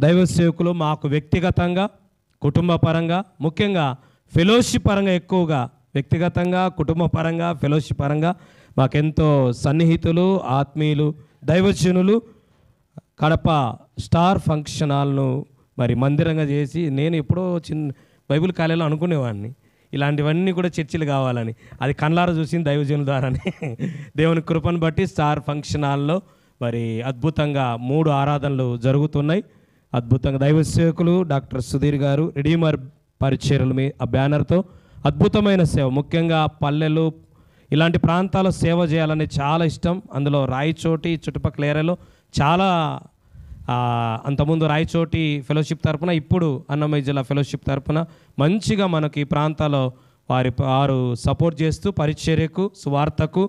దైవ సేవకులు మాకు వ్యక్తిగతంగా, కుటుంబ పరంగా, ముఖ్యంగా ఫెలోషిప్ పరంగా, ఎక్కువగా వ్యక్తిగతంగా, కుటుంబ పరంగా, ఫెలోషిప్ పరంగా మాకెంతో సన్నిహితులు, ఆత్మీయులు, దైవజనులు. కడప స్టార్ ఫంక్షన్ హాల్ను మరి మందిరంగా చేసి, నేను ఎప్పుడో బైబిల్ కాలేజీలో అనుకునేవాడిని ఇలాంటివన్నీ కూడా చర్చిలు కావాలని. అది కళ్ళారా చూసింది దైవజనుల ద్వారానే. దేవుని కృపను బట్టి స్టార్ ఫంక్షన్ హాల్లో మరి అద్భుతంగా 3 ఆరాధనలు జరుగుతున్నాయి. అద్భుతంగా దైవ సేవకులు డాక్టర్ సుధీర్ గారు రిడీమర్ పరిచర్యలు ఆ బ్యానర్తో అద్భుతమైన సేవ, ముఖ్యంగా పల్లెలు ఇలాంటి ప్రాంతాల్లో సేవ చేయాలని చాలా ఇష్టం. అందులో రాయచోటి చుట్టుపక్కల ఏరియాలో చాలా, అంతకుముందు రాయచోటి ఫెలోషిప్ తరపున, ఇప్పుడు అన్నమయ్య జిల్లా ఫెలోషిప్ తరపున మంచిగా మనకి ప్రాంతాల్లో వారు సపోర్ట్ చేస్తూ పరిచర్యకు, సువార్తకు,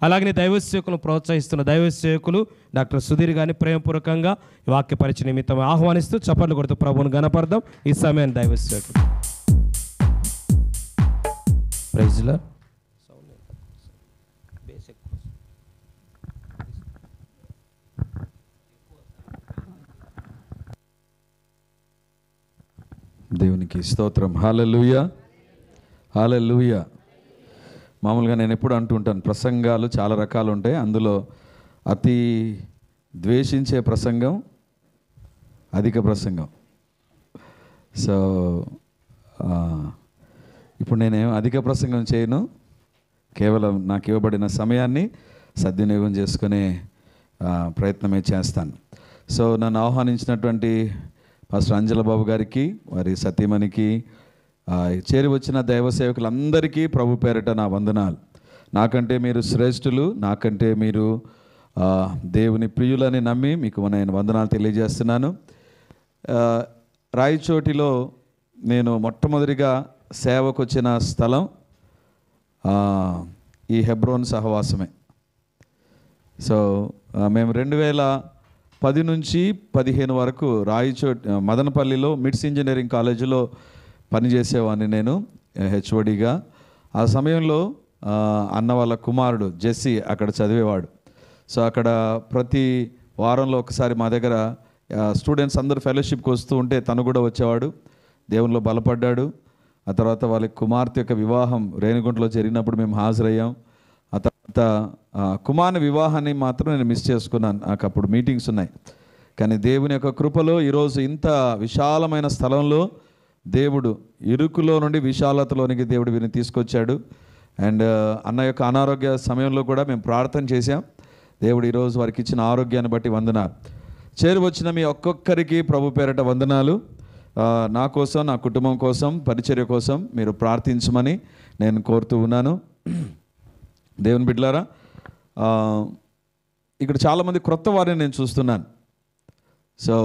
అలాగే దైవ సేవకులను ప్రోత్సహిస్తున్న దైవ సేవకులు డాక్టర్ సుధీర్ గారిని ప్రేమపూర్వకంగా వాక్య పరిచయ నిమిత్తం ఆహ్వానిస్తూ చప్పట్లు కొడుతూ ప్రభువును గణపడదాం. ఈ సమయాన్ని దైవ సేవకులు ప్రైజ్లా దేవునికి స్తోత్రం. హల్లెలూయా, హల్లెలూయా. మామూలుగా నేను ఎప్పుడు అంటుంటాను, ప్రసంగాలు చాలా రకాలు ఉంటాయి. అందులో అతి ద్వేషించే ప్రసంగం అధిక ప్రసంగం. సో ఇప్పుడు నేనేం అధిక ప్రసంగం చేయను, కేవలం నాకు ఇవ్వబడిన సమయాన్ని సద్వినియోగం చేసుకునే ప్రయత్నమే చేస్తాను. సో నన్ను ఆహ్వానించినటువంటి పాస్టర్ అంజల బాబు గారికి, వారి సతీమణికి, చేరి వచ్చిన దైవ సేవకులందరికీ ప్రభు పేరిట నా వందనాలు. నాకంటే మీరు శ్రేష్ఠులు, నాకంటే మీరు దేవుని ప్రియులని నమ్మి మీకు నేను వందనాలు తెలియజేస్తున్నాను. రాయచోటిలో నేను మొట్టమొదటిగా సేవకు వచ్చిన స్థలం ఈ హెబ్రోన్ సహవాసమే. సో మేము 2010 నుంచి 15 వరకు రాయచోటి మదనపల్లిలో మిడ్స్ ఇంజనీరింగ్ కాలేజీలో పనిచేసేవాడిని నేను హెచ్ఓడిగా. ఆ సమయంలో అన్న వాళ్ళ కుమారుడు జెస్సీ అక్కడ చదివేవాడు. సో అక్కడ ప్రతి వారంలో ఒకసారి మా దగ్గర స్టూడెంట్స్ అందరూ ఫెలోషిప్కి వస్తూ ఉంటే తను కూడా వచ్చేవాడు. దేవునిలో బలపడ్డాడు. ఆ తర్వాత వాళ్ళ కుమార్తె యొక్క వివాహం రేణిగుంటలో జరిగినప్పుడు మేము హాజరయ్యాం. ఆ తర్వాత కుమారుని వివాహాన్ని మాత్రం నేను మిస్ చేసుకున్నాను. నాకు అప్పుడు మీటింగ్స్ ఉన్నాయి. కానీ దేవుని యొక్క కృపలో ఈరోజు ఇంత విశాలమైన స్థలంలో దేవుడు ఇరుకులో నుండి విశాలతలోనికి దేవుడు వీరిని తీసుకొచ్చాడు. అండ్ అన్న యొక్క అనారోగ్య సమయంలో కూడా మేము ప్రార్థన చేశాం. దేవుడు ఈరోజు వారికి ఇచ్చిన ఆరోగ్యాన్ని బట్టి వందనాలు. చేరి వచ్చిన మీ ఒక్కొక్కరికి ప్రభు పేరట వందనాలు. నా కోసం, నా కుటుంబం కోసం, పరిచర్య కోసం మీరు ప్రార్థించమని నేను కోరుతూ ఉన్నాను. దేవుని బిడ్డలారా, ఇక్కడ చాలామంది క్రొత్త వారిని నేను చూస్తున్నాను. సో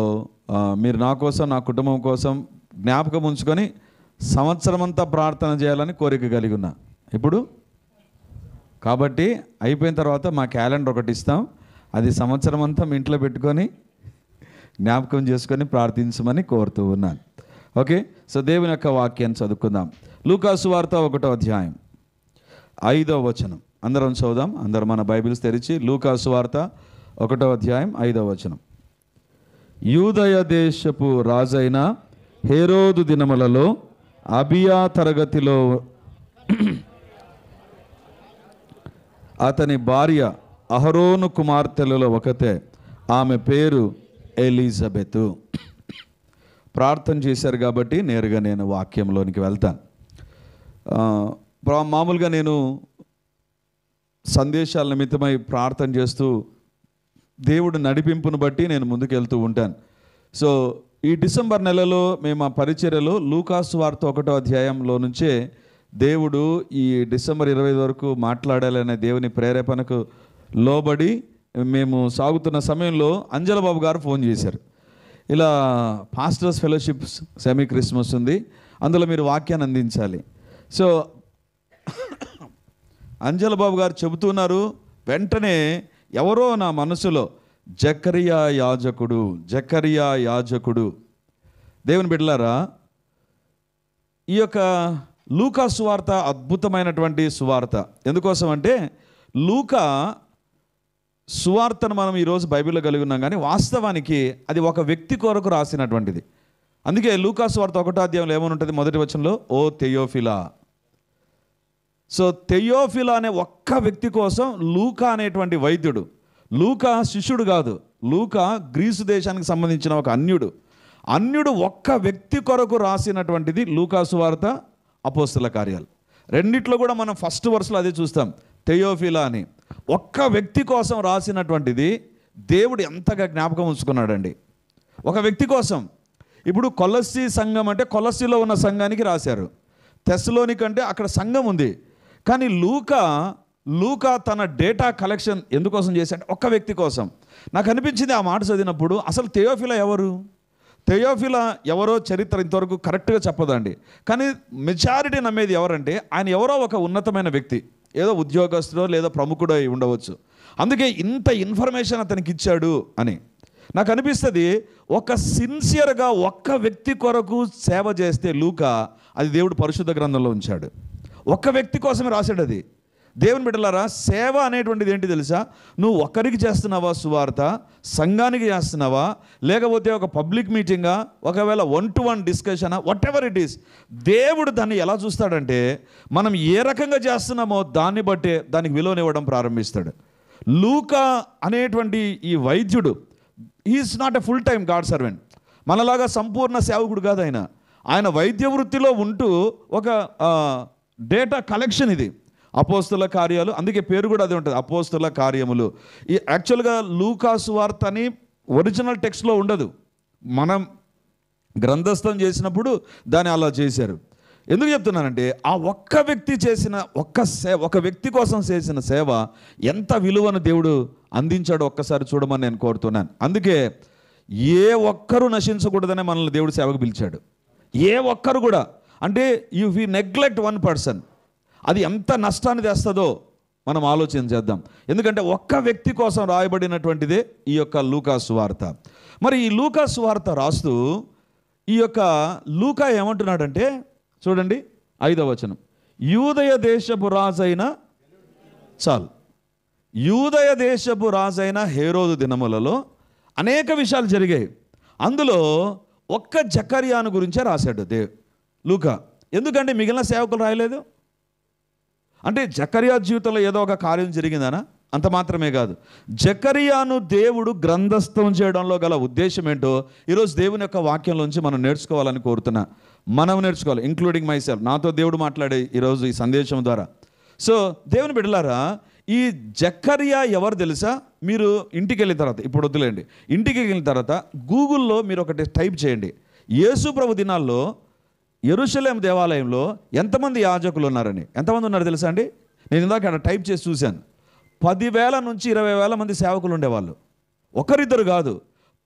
మీరు నా కోసం, నా కుటుంబం కోసం జ్ఞాపకం ఉంచుకొని సంవత్సరం అంతా ప్రార్థన చేయాలని కోరిక కలిగి ఉన్నా. ఇప్పుడు కాబట్టి అయిపోయిన తర్వాత మా క్యాలెండర్ ఒకటి ఇస్తాం, అది సంవత్సరం అంతా మీ ఇంట్లో పెట్టుకొని జ్ఞాపకం చేసుకొని ప్రార్థించమని కోరుతూ ఉన్నాను. ఓకే, సో దేవుని యొక్క వాక్యాన్ని చదువుకుందాం. లూకా సువార్త 1వ అధ్యాయం 5వ వచనం అందరం చదువుదాం. అందరం మన బైబిల్స్ తెరిచి లూకా సువార్త 1వ అధ్యాయం 5వ వచనం. యూదయ దేశపు రాజైన హేరోదు దినములలో అబియా తరగతిలో అతని భార్య అహరోను కుమార్తెలలో ఒకతే, ఆమె పేరు ఎలిజబెతు. ప్రార్థన చేశారు కాబట్టి నేరుగా నేను వాక్యంలోనికి వెళ్తాను. మామూలుగా నేను సందేశాల నిమిత్తమై ప్రార్థన చేస్తూ దేవుడు నడిపింపును బట్టి నేను ముందుకెళ్తూ ఉంటాను. సో ఈ డిసెంబర్ నెలలో మేము ఆ పరిచర్యలో లూకా సువార్త 1వ అధ్యాయంలో నుంచే దేవుడు ఈ డిసెంబర్ 25 వరకు మాట్లాడాలనే దేవుని ప్రేరేపణకు లోబడి మేము సాగుతున్న సమయంలో అంజల బాబు గారు ఫోన్ చేశారు. ఇలా పాస్టర్స్ ఫెలోషిప్ సెమీ క్రిస్మస్ ఉంది, అందులో మీరు వాక్యాన్ని అందించాలి. సో అంజల బాబు గారు చెబుతున్నారు. వెంటనే ఎవరో నా మనసులో జకరియా యాజకుడు. దేవుని బిడ్డలారా, ఈ యొక్క లూకా సువార్త అద్భుతమైనటువంటి సువార్త. ఎందుకోసం అంటే లూకా సువార్తను మనం ఈరోజు బైబిల్లో కలిగి ఉన్నాం, కానీ వాస్తవానికి అది ఒక వ్యక్తి కొరకు రాసినటువంటిది. అందుకే లూకా సువార్త 1వ అధ్యాయంలో ఏమని ఉంటుంది? మొదటి వచనంలో, ఓ థెయోఫిలా. సో థెయోఫిలా అనే ఒక్క వ్యక్తి కోసం లూకా అనేటువంటి వైద్యుడు, లూకా శిష్యుడు కాదు, లూకా గ్రీసు దేశానికి సంబంధించిన ఒక అన్యుడు ఒక్క వ్యక్తి కొరకు రాసినటువంటిది లూకా సువార్త, అపోస్తల కార్యాలు. రెండిట్లో కూడా మనం ఫస్ట్ వర్స్లో అదే చూస్తాం, థెయోఫిలా అని. ఒక్క వ్యక్తి కోసం రాసినటువంటిది దేవుడు ఎంతగా జ్ఞాపకం ఉంచుకున్నాడండి, ఒక వ్యక్తి కోసం. ఇప్పుడు కొలస్సీ సంఘం అంటే కొలస్సీలో ఉన్న సంఘానికి రాశారు, తెస్సలోనిక అంటే అక్కడ సంఘం ఉంది. కానీ లూకా తన డేటా కలెక్షన్ ఎందుకోసం చేశాడు? ఒక్క వ్యక్తి కోసం. నాకు అనిపించింది ఆ మాట చదివినప్పుడు, అసలు థెయోఫిలా ఎవరు? థెయోఫిలా ఎవరో చరిత్ర ఇంతవరకు కరెక్ట్గా చెప్పదండి. కానీ మెజారిటీ నమ్మేది ఎవరంటే, ఆయన ఎవరో ఒక ఉన్నతమైన వ్యక్తి, ఏదో ఉద్యోగస్తుడో లేదా ప్రముఖుడో అయి ఉండవచ్చు. అందుకే ఇంత ఇన్ఫర్మేషన్ అతనికి ఇచ్చాడు అని నాకు అనిపిస్తుంది. ఒక సిన్సియర్గా ఒక్క వ్యక్తి కొరకు సేవ చేస్తే లూకా, అది దేవుడు పరిశుద్ధ గ్రంథంలో ఉంచాడు. ఒక్క వ్యక్తి కోసమే రాశాడు అది. దేవుని బిడ్డలారా, సేవ అనేటువంటిది ఏంటి తెలుసా? నువ్వు ఒక్కరికి చేస్తున్నావా సువార్త, సంఘానికి చేస్తున్నావా, లేకపోతే ఒక పబ్లిక్ మీటింగా, ఒకవేళ 1-to-1 డిస్కషనా, వాట్ ఎవర్ ఇట్ ఈస్, దేవుడు దాన్ని ఎలా చూస్తాడంటే, మనం ఏ రకంగా చేస్తున్నామో దాన్ని బట్టే దానికి విలువనివ్వడం ప్రారంభిస్తాడు. లూకా అనేటువంటి ఈ వైద్యుడు, is not a full time God servant, మనలాగా సంపూర్ణ సేవకుడు కాదు ఆయన. ఆయన వైద్య వృత్తిలో ఉంటూ ఒక డేటా కలెక్షన్ ఇది, అపోస్తల కార్యాలు. అందుకే పేరు కూడా అదే ఉంటుంది, అపోస్తల కార్యములు. ఈ యాక్చువల్గా లూకా సువార్త అని ఒరిజినల్ టెక్స్ట్లో ఉండదు, మనం గ్రంథస్థం చేసినప్పుడు దాన్ని అలా చేశారు. ఎందుకు చెప్తున్నానంటే, ఆ ఒక్క వ్యక్తి చేసిన ఒక వ్యక్తి కోసం చేసిన సేవ ఎంత విలువను దేవుడు అందించాడో ఒక్కసారి చూడమని నేను కోరుతున్నాను. అందుకే ఏ ఒక్కరూ నశించకూడదనే మనల్ని దేవుడు సేవకు పిలిచాడు. ఏ ఒక్కరు కూడా, అంటే ఇఫ్ యు నెగ్లెక్ట్ 1 person, అది ఎంత నష్టాన్ని తెస్తుందో మనం ఆలోచన చేద్దాం. ఎందుకంటే ఒక్క వ్యక్తి కోసం రాయబడినటువంటిదే ఈ యొక్క లూకా సువార్త. మరి ఈ లూకా సువార్త రాస్తూ ఈ యొక్క లూకా ఏమంటున్నాడంటే, చూడండి 5వ వచనం, యూదయ దేశపు రాజైన యూదయ దేశపు రాజైన హేరోదు దినములలో అనేక విషయాలు జరిగాయి. అందులో ఒక్క జకర్యాను గురించే రాశాడు లూకా. ఎందుకంటే మిగిలిన సేవకులు రాయలేదు. అంటే జకర్యా జీవితంలో ఏదో ఒక కార్యం జరిగిందనా? అంత మాత్రమే కాదు, జకర్యాను దేవుడు గ్రంథస్థం చేయడంలో గల ఉద్దేశం ఏంటో ఈరోజు దేవుని యొక్క వాక్యంలోంచి మనం నేర్చుకోవాలని కోరుతున్నా. మనం నేర్చుకోవాలి, ఇంక్లూడింగ్ మై సెల్ఫ్. నాతో దేవుడు మాట్లాడే ఈరోజు ఈ సందేశం ద్వారా. సో దేవుని బిడ్డలారా, ఈ జకర్యా ఎవరు తెలుసా? మీరు ఇంటికి వెళ్ళిన తర్వాత, ఇప్పుడు వద్దులేండి, ఇంటికి వెళ్ళిన తర్వాత గూగుల్లో మీరు ఒకటి టైప్ చేయండి, యేసు ప్రభు దినాల్లో యెరూషలేం దేవాలయంలో ఎంతమంది యాజకులు ఉన్నారని. ఎంతమంది ఉన్నారు తెలుసా అండి? నేను ఇందాక అక్కడ టైప్ చేసి చూశాను. 10,000 నుంచి 20,000 మంది సేవకులు ఉండేవాళ్ళు. ఒకరిద్దరు కాదు,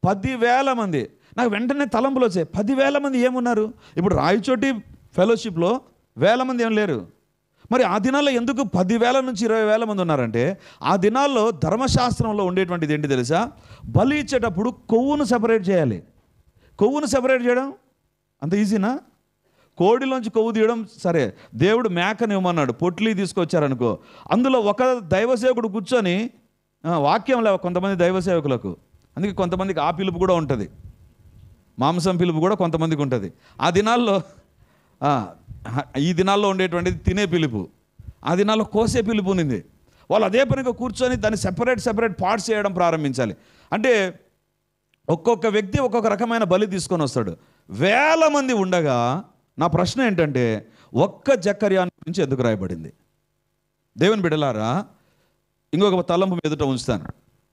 10,000 మంది. నాకు వెంటనే తలంపులు వచ్చాయి, 10,000 మంది ఏమున్నారు? ఇప్పుడు రాయచోటి ఫెలోషిప్లో 1,000 మంది ఏం లేరు. మరి ఆ దినాల్లో ఎందుకు 10,000 నుంచి 20,000 మంది ఉన్నారంటే, ఆ దినాల్లో ధర్మశాస్త్రంలో ఉండేటువంటిది ఏంటి తెలుసా? బలి ఇచ్చేటప్పుడు కొవ్వును సెపరేట్ చేయాలి. కొవ్వును సెపరేట్ చేయడం అంత ఈజీనా? కోడిలోంచి కొవ్వు తీయడం సరే, దేవుడు మేకని ఇవ్వమన్నాడు, పొట్లి తీసుకొచ్చారనుకో, అందులో ఒక దైవసేవకుడు కూర్చొని వాక్యం లేవు కొంతమంది దైవసేవకులకు. అందుకే కొంతమందికి ఆ పిలుపు కూడా ఉంటుంది, మాంసం పిలుపు కూడా కొంతమందికి ఉంటుంది. ఆ దినాల్లో ఈ దినాల్లో ఉండేటువంటిది తినే పిలుపు, ఆ దినాల్లో కోసే పిలుపు ఉంది. వాళ్ళు అదే పనిగా కూర్చొని దాన్ని సెపరేట్ పార్ట్స్ చేయడం ప్రారంభించాలి. అంటే ఒక్కొక్క వ్యక్తి ఒక్కొక్క రకమైన బలి తీసుకొని వస్తాడు. 1,000 మంది ఉండగా నా ప్రశ్న ఏంటంటే, ఒక్క జకర్యా గురించి ఎందుకు రాయబడింది? దేవుని బిడ్డలారా, ఇంకొక తలంపు ఎదుట ఉంచుతాను.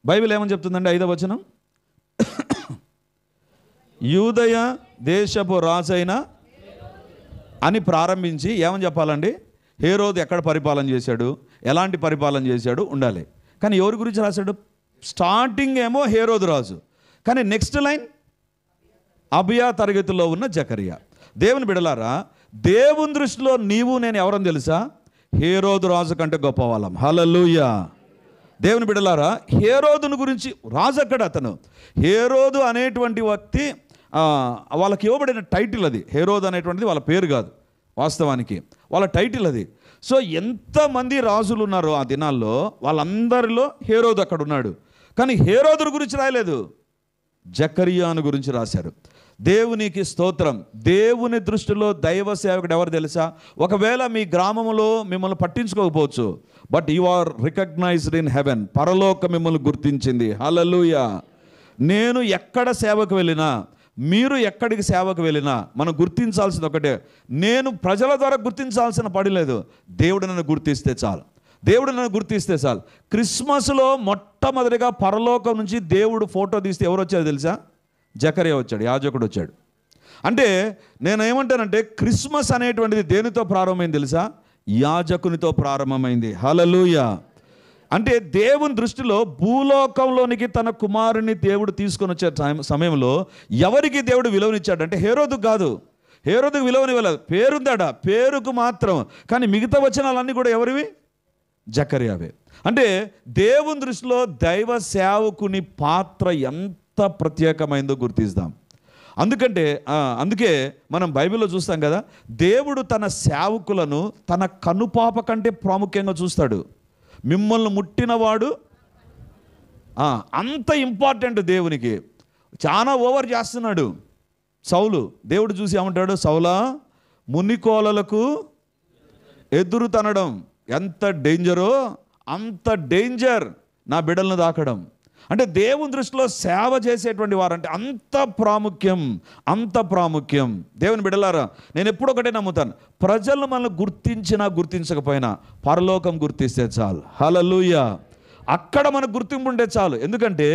బైబిల్ ఏమని చెప్తుందండి? 5వ వచనం, యూదయ దేశపు రాజైన అని ప్రారంభించి ఏమని చెప్పాలండి? హేరోదు ఎక్కడ పరిపాలన చేశాడు, ఎలాంటి పరిపాలన చేశాడు ఉండాలి. కానీ ఎవరి గురించి రాశాడు? స్టార్టింగ్ ఏమో హేరోదు రాజు, కానీ నెక్స్ట్ లైన్ అబియా తరగతిలో ఉన్న జకర్యా. దేవుని బిడలారా, దేవుని దృష్టిలో నీవు నేను ఎవరని తెలుసా? హేరోదు రాజు కంటే గొప్పవాళ్ళం. హల్లెలూయా. దేవుని బిడలారా, హేరోదును గురించి రాజు అక్కడ అతను హేరోదు అనేటువంటి వ్యక్తి, వాళ్ళకి ఇవ్వబడిన టైటిల్ అది. హేరోదు అనేటువంటిది వాళ్ళ పేరు కాదు. వాస్తవానికి వాళ్ళ టైటిల్ అది. సో ఎంతమంది రాజులు ఉన్నారో ఆ దినాల్లో వాళ్ళందరిలో హేరోదు అక్కడ ఉన్నాడు. కానీ హేరోదు గురించి రాయలేదు, జకర్యాను గురించి రాశారు. దేవునికి స్తోత్రం. దేవుని దృష్టిలో దైవ సేవకుడు ఎవరు తెలుసా? ఒకవేళ మీ గ్రామంలో మిమ్మల్ని పట్టించుకోకపోవచ్చు, but you are recognised in heaven. పరలోక మిమ్మల్ని గుర్తించింది. హల్లెలూయా. నేను ఎక్కడ సేవకు వెళ్ళినా, మీరు ఎక్కడికి సేవకు వెళ్ళినా మనం గుర్తించాల్సింది ఒకటే. నేను ప్రజల ద్వారా గుర్తించాల్సిన పని లేదు, దేవుడు నన్ను గుర్తిస్తే చాలు. దేవుడు నన్ను గుర్తిస్తే చాలు. క్రిస్మస్లో మొట్టమొదటిగా పరలోకం నుంచి దేవుడు ఫోటో తీస్తే ఎవరు వచ్చారు తెలుసా? జకర్యా వచ్చాడు, యాజకుడు వచ్చాడు. అంటే నేను ఏమంటానంటే క్రిస్మస్ అనేటువంటిది దేనితో ప్రారంభమైంది తెలుసా? యాజకునితో ప్రారంభమైంది. హల్లెలూయా. అంటే దేవుని దృష్టిలో భూలోకంలోనికి తన కుమారుని దేవుడు తీసుకొని వచ్చే సమయంలో ఎవరికి దేవుడు విలువనిచ్చాడంటే హేరోదుకు కాదు. హేరోదుకు విలువనివ్వలేదు, పేరుందాడ, పేరుకు మాత్రం. కానీ మిగతా వచనాలన్నీ కూడా ఎవరివి? జకర్యావే. అంటే దేవుని దృష్టిలో దైవ సేవకుని పాత్ర ఎంత ప్రత్యేకమైందో గుర్తిస్తాం. అందుకే మనం బైబిల్లో చూస్తాం కదా, దేవుడు తన సేవకులను తన కనుపాప కంటే ప్రాముఖ్యంగా చూస్తాడు. మిమ్మల్ని ముట్టినవాడు అంత ఇంపార్టెంట్ దేవునికి. చాలా ఓవర్ చేస్తున్నాడు సౌలు. దేవుడు చూసి ఏమంటాడు? సౌలా, మునికోలలకు ఎదురు తనడం ఎంత డేంజరో అంత డేంజర్ నా బిడ్డలను తాకడం. అంటే దేవుని దృష్టిలో సేవ చేసేటువంటి వారంటే అంత ప్రాముఖ్యం, అంత ప్రాముఖ్యం. దేవుని బిడ్డలారా, నేను ఎప్పుడు ఒకటే నమ్ముతాను, ప్రజలు మనల్ని గుర్తించినా గుర్తించకపోయినా పరలోకం గుర్తిస్తే చాలు. హల్లెలూయా. అక్కడ మనకు గుర్తింపు ఉంటే చాలు. ఎందుకంటే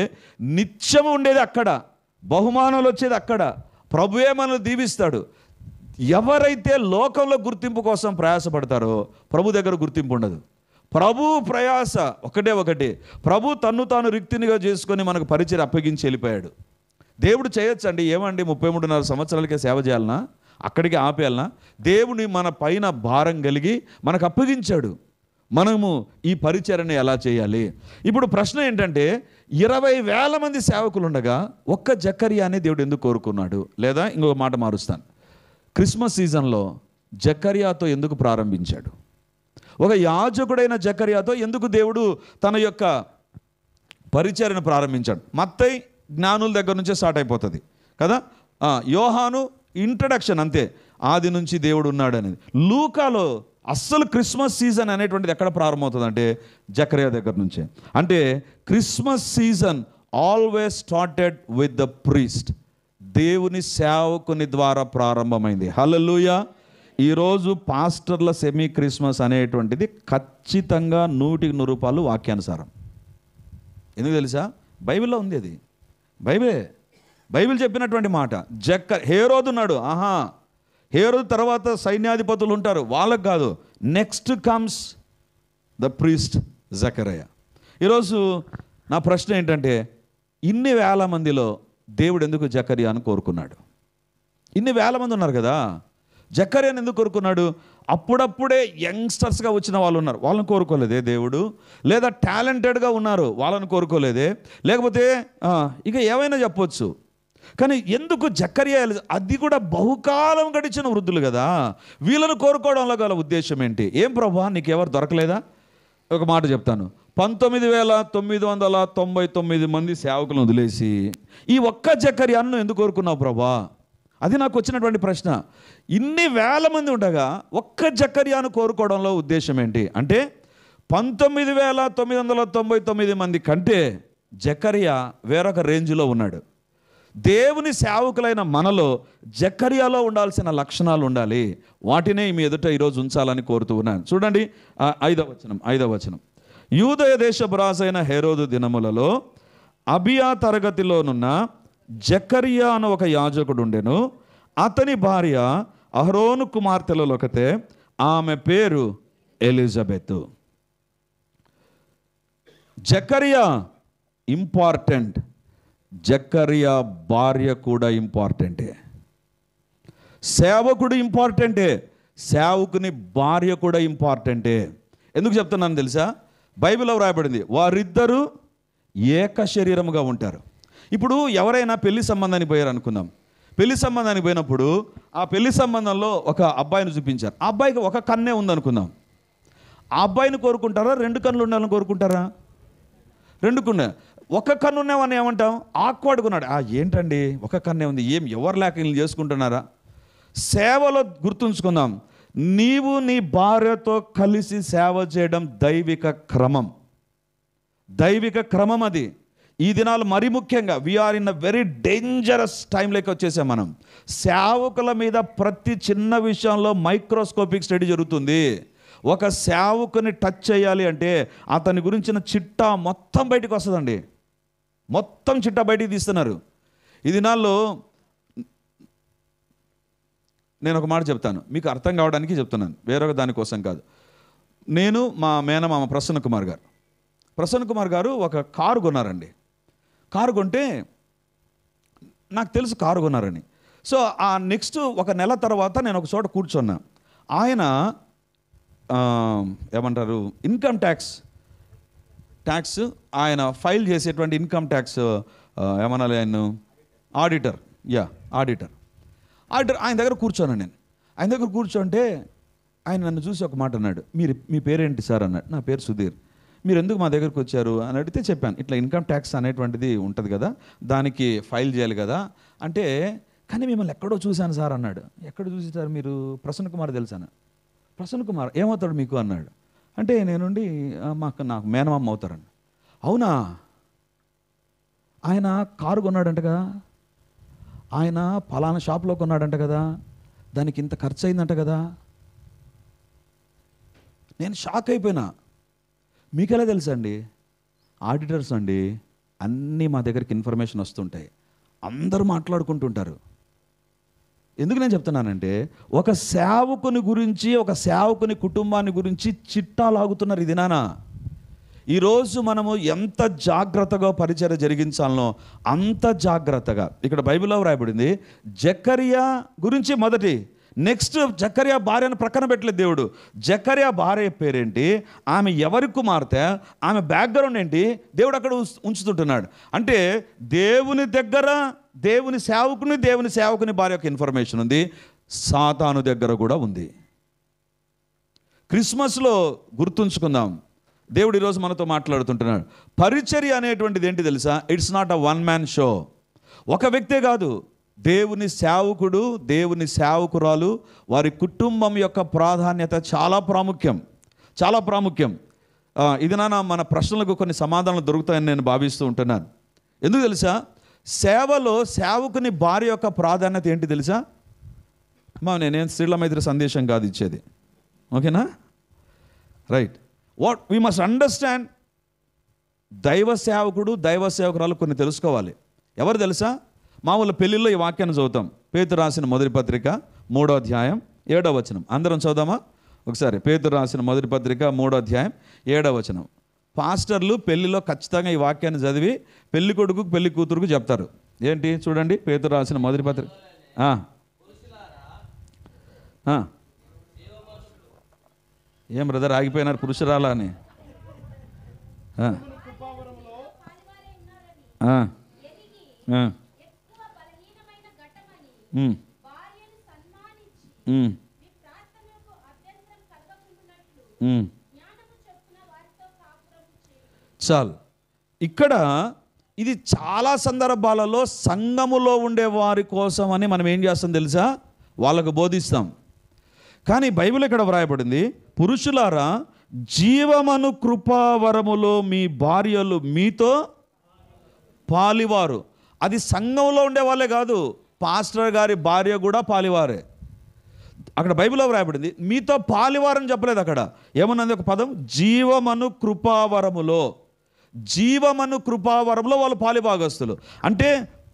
నిత్యం ఉండేది అక్కడ, బహుమానాలు వచ్చేది అక్కడ, ప్రభువే మనల్ని దీవిస్తాడు. ఎవరైతే లోకంలో గుర్తింపు కోసం ప్రయాసపడతారో ప్రభు దగ్గర గుర్తింపు ఉండదు. ప్రభు ప్రయాస ఒకటే. ప్రభు తన్ను తాను రిక్తినిగా చేసుకొని మనకు పరిచయం అప్పగించి వెళ్ళిపోయాడు. దేవుడు చేయొచ్చండి, ఏమండి 33.5 సంవత్సరాలకే సేవ చేయాలన్నా, అక్కడికి ఆపేయాలన్నా? దేవుని మన పైన భారం కలిగి మనకు అప్పగించాడు. మనము ఈ పరిచర్యను ఎలా చేయాలి? ఇప్పుడు ప్రశ్న ఏంటంటే 20,000 మంది సేవకులు ఉండగా ఒక్క జకర్యానే దేవుడు ఎందుకు కోరుకున్నాడు? లేదా ఇంకొక మాట మారుస్తాను, క్రిస్మస్ సీజన్లో జకర్యాతో ఎందుకు ప్రారంభించాడు? ఒక యాజకుడైన జకర్యాతో ఎందుకు దేవుడు తన యొక్క పరిచర్యను ప్రారంభించాడు? మత్తయి జ్ఞానుల దగ్గర నుంచే స్టార్ట్ అయిపోతుంది కదా. యోహాను ఇంట్రడక్షన్ అంతే, ఆది నుంచి దేవుడు ఉన్నాడు అనేది. లూకాలో అస్సలు క్రిస్మస్ సీజన్ అనేటువంటిది ఎక్కడ ప్రారంభమవుతుందంటే జకర్యా దగ్గర నుంచే. అంటే Christmas season always started with the priest. దేవుని సేవకుని ద్వారా ప్రారంభమైంది. హల్లెలూయా. ఈరోజు పాస్టర్ల సెమీ క్రిస్మస్ అనేటువంటిది ఖచ్చితంగా 100% వాక్యానుసారం. ఎందుకు తెలుసా? బైబిల్లో ఉంది అది. బైబిల్ చెప్పినటువంటి మాట. హేరోదు ఉన్నాడు, హేరోదు తర్వాత సైన్యాధిపతులు ఉంటారు, వాళ్ళకు కాదు. నెక్స్ట్ కమ్స్ ద ప్రీస్ట్ జకర్యా. ఈరోజు నా ప్రశ్న ఏంటంటే, ఇన్ని వేల మందిలో దేవుడు ఎందుకు జకర్యాను కోరుకున్నాడు? ఇన్ని వేల మంది ఉన్నారు కదా, జకర్యాను ఎందుకు కోరుకున్నాడు? అప్పుడప్పుడే యంగ్స్టర్స్గా వచ్చిన వాళ్ళు ఉన్నారు, వాళ్ళని కోరుకోలేదే దేవుడు? లేదా టాలెంటెడ్గా ఉన్నారు, వాళ్ళని కోరుకోలేదే? లేకపోతే ఇక ఏమైనా చెప్పొచ్చు. కానీ ఎందుకు జకర్యా? అది కూడా బహుకాలం గడిచిన వృద్ధులు కదా, వీళ్ళను కోరుకోవడంలో గల ఉద్దేశం ఏంటి? ఏం ప్రభా, నీకెవరు దొరకలేదా? ఒక మాట చెప్తాను, 19,999 మంది సేవకులను వదిలేసి ఈ ఒక్క జకర్యాను ఎందుకు కోరుకున్నావు ప్రభా? అది నాకు వచ్చినటువంటి ప్రశ్న. ఇన్ని వేల మంది ఉండగా ఒక్క జకర్యాను కోరుకోవడంలో ఉద్దేశం ఏంటి అంటే, 19,999 మంది కంటే జకర్యా వేరొక రేంజ్లో ఉన్నాడు. దేవుని సేవకులైన మనలో జకర్యాలో ఉండాల్సిన లక్షణాలు ఉండాలి. వాటినే మీ ఎదుట ఈరోజు ఉంచాలని కోరుతూ ఉన్నాను. చూడండి 5వ వచనం. యూదయ దేశపు రాజైన హేరోదు దినములలో అబియా తరగతిలోనున్న జకర్యా అను ఒక యాజకుడు ఉండెను. అతని భార్య అహరోను కుమార్తెలలో ఒకతే, ఆమె పేరు ఎలిజబెత్. జకర్యా ఇంపార్టెంట్, జకర్యా భార్య కూడా ఇంపార్టెంటే. సేవకుడు ఇంపార్టెంటే, సేవకుని భార్య కూడా ఇంపార్టెంటే. ఎందుకు చెప్తున్నాను తెలుసా? బైబిల్లో వ్రాయబడింది, వారిద్దరూ ఏక శరీరముగా ఉంటారు. ఇప్పుడు ఎవరైనా పెళ్లి సంబంధానికి పోయారు అనుకుందాం. పెళ్లి సంబంధానికి పోయినప్పుడు ఆ పెళ్లి సంబంధంలో ఒక అబ్బాయిని చూపించారు. ఆ అబ్బాయికి ఒక కన్నే ఉందనుకుందాం. ఆ అబ్బాయిని కోరుకుంటారా, 2 కన్నులు ఉండాలని కోరుకుంటారా? 2 కన్ను. ఒక కన్ను ఉన్నామని ఏమంటాం? ఆక్వాడుకున్నాడు. ఏంటండి ఒక కన్నే ఉంది, ఎవరు లేక వీళ్ళు చేసుకుంటున్నారా? సేవలో గుర్తుంచుకుందాం, నీవు నీ భార్యతో కలిసి సేవ చేయడం దైవిక క్రమం. దైవిక క్రమం అది. ఈ దినాలు మరీ ముఖ్యంగా we are in a very dangerous టైంలోకి వచ్చేసాం మనం. సేవకుల మీద ప్రతి చిన్న విషయంలో మైక్రోస్కోపిక్ స్టడీ జరుగుతుంది. ఒక సేవకుని టచ్ చేయాలి అంటే అతని గురించిన చిట్టా మొత్తం బయటకు వస్తుందండి. మొత్తం చిట్టా బయటికి తీస్తున్నారు ఈ దినాల్లో. నేను ఒక మాట చెప్తాను, మీకు అర్థం కావడానికి చెప్తున్నాను, వేరొక దానికోసం కాదు. నేను మా మేనమామ ప్రసన్న కుమార్ గారు ఒక కారు కొన్నారండి. కారు కొంటే నాకు తెలుసు కారు కొన్నారని. సో ఆ నెక్స్ట్ ఒక నెల తర్వాత నేను ఒక చోట కూర్చున్నా. ఆయన ఏమంటారు, ఇన్కమ్ ట్యాక్స్ ఆయన ఫైల్ చేసేటువంటి ఇన్కమ్ ట్యాక్స్ ఏమనాలి, ఆయన ఆడిటర్ ఆయన దగ్గర కూర్చోను. నేను ఆయన దగ్గర కూర్చోంటే ఆయన నన్ను చూసి ఒక మాట అన్నాడు, మీ పేరేంటి సార్ అన్నాడు. నా పేరు సుధీర్. మీరు ఎందుకు మా దగ్గరకు వచ్చారు అని అడిగితే చెప్పాను, ఇట్లా ఇన్కమ్ ట్యాక్స్ అనేటువంటిది ఉంటుంది కదా, దానికి ఫైల్ చేయాలి కదా అంటే, కానీ మిమ్మల్ని ఎక్కడో చూశాను సార్ అన్నాడు. ఎక్కడ చూసారు మీరు? ప్రసన్న కుమార్ తెలుసాను. ప్రసన్న కుమార్ ఏమవుతాడు మీకు అన్నాడు. అంటే నేనుండి నాకు మేనమామ అవుతారన్న. అవునా, ఆయన కారు కొన్నాడంట కదా, ఆయన పలానా షాప్లో కొన్నాడంట కదా, దానికి ఇంత ఖర్చు అయిందంట కదా. నేను షాక్ అయిపోయినా. మీకెలా తెలుసా అండి? ఆడిటర్స్ అండి, అన్నీ మా దగ్గరికి ఇన్ఫర్మేషన్ వస్తుంటాయి, అందరూ మాట్లాడుకుంటుంటారు. ఎందుకు నేను చెప్తున్నానంటే, ఒక సేవకుని గురించి, ఒక సేవకుని కుటుంబాన్ని గురించి చిట్టా లాగుతున్నారు ఇది నానా. ఈరోజు మనము ఎంత జాగ్రత్తగా పరిచర్య జరిగించాలనో అంత జాగ్రత్తగా. ఇక్కడ బైబిల్లో వ్రాయబడింది, జకర్యా గురించి మొదటి, నెక్స్ట్ జకర్యా భార్యను ప్రక్కన పెట్టలేదు దేవుడు. జకర్యా భార్య పేరేంటి, ఆమె ఎవరి కుమార్తె, ఆమె బ్యాక్గ్రౌండ్ ఏంటి, దేవుడు అక్కడ ఉంచుతుంటున్నాడు. అంటే దేవుని దగ్గర దేవుని సేవకుని భార్య యొక్క ఇన్ఫర్మేషన్ ఉంది, సాతాను దగ్గర కూడా ఉంది. క్రిస్మస్లో గుర్తుంచుకుందాం, దేవుడు ఈరోజు మనతో మాట్లాడుతుంటున్నాడు. పరిచర్య అనేటువంటిది ఏంటి తెలుసా? It's not a one man show. ఒక వ్యక్తే కాదు, దేవుని సేవకుడు, దేవుని సేవకురాలు, వారి కుటుంబం యొక్క ప్రాధాన్యత చాలా ప్రాముఖ్యం. ఇది మన ప్రశ్నలకు కొన్ని సమాధానాలు దొరుకుతాయని నేను భావిస్తూ ఉంటున్నాను. ఎందుకు తెలుసా? సేవలో సేవకుని భార్య యొక్క ప్రాధాన్యత ఏంటి తెలుసా? నేనేం స్త్రీల మైత్రి సందేశం కాదు ఇచ్చేది, ఓకేనా? Right. What we must understand, దైవ సేవకురాలు కొన్ని తెలుసుకోవాలి. ఎవరు తెలుసా? మామూలు పెళ్ళిళ్ళలో ఈ వాక్యాన్ని చదువుతాం. పేతురు రాసిన మొదటి పత్రిక 3వ అధ్యాయం 7వ వచనం. అందరం చదువుదామా ఒకసారి? పేతురు రాసిన మొదటి పత్రిక 3వ అధ్యాయం 7వ వచనం. పాస్టర్లు పెళ్లిలో ఖచ్చితంగా ఈ వాక్యాన్ని చదివి పెళ్లి కొడుకు పెళ్లి కూతురుకు చెప్తారు. ఏంటి చూడండి, పేతురు రాసిన మొదటి పత్రిక. ఏం బ్రదర్ ఆగిపోయినారు పురుషురాలా అని? చాలు. ఇక్కడ ఇది చాలా సందర్భాలలో సంఘములో ఉండే వారి కోసం అని మనం ఏం చేస్తాం తెలుసా? వాళ్ళకు బోధిస్తాం. కానీ బైబిల్ ఇక్కడ వ్రాయబడింది, పురుషులారా జీవమను కృపావరములో మీ భార్యలు మీతో పాలివారు. అది సంఘంలో ఉండే వాళ్ళే కాదు, పాస్టర్ గారి భార్య కూడా పాలివారే. అక్కడ బైబిల్లో వ్రాయబడింది, మీతో పాలివారని చెప్పలేదు. అక్కడ ఏమన్నది ఒక పదం, జీవమను కృపావరములో. జీవమను కృపావరంలో వాళ్ళు పాలిభాగస్తులు. అంటే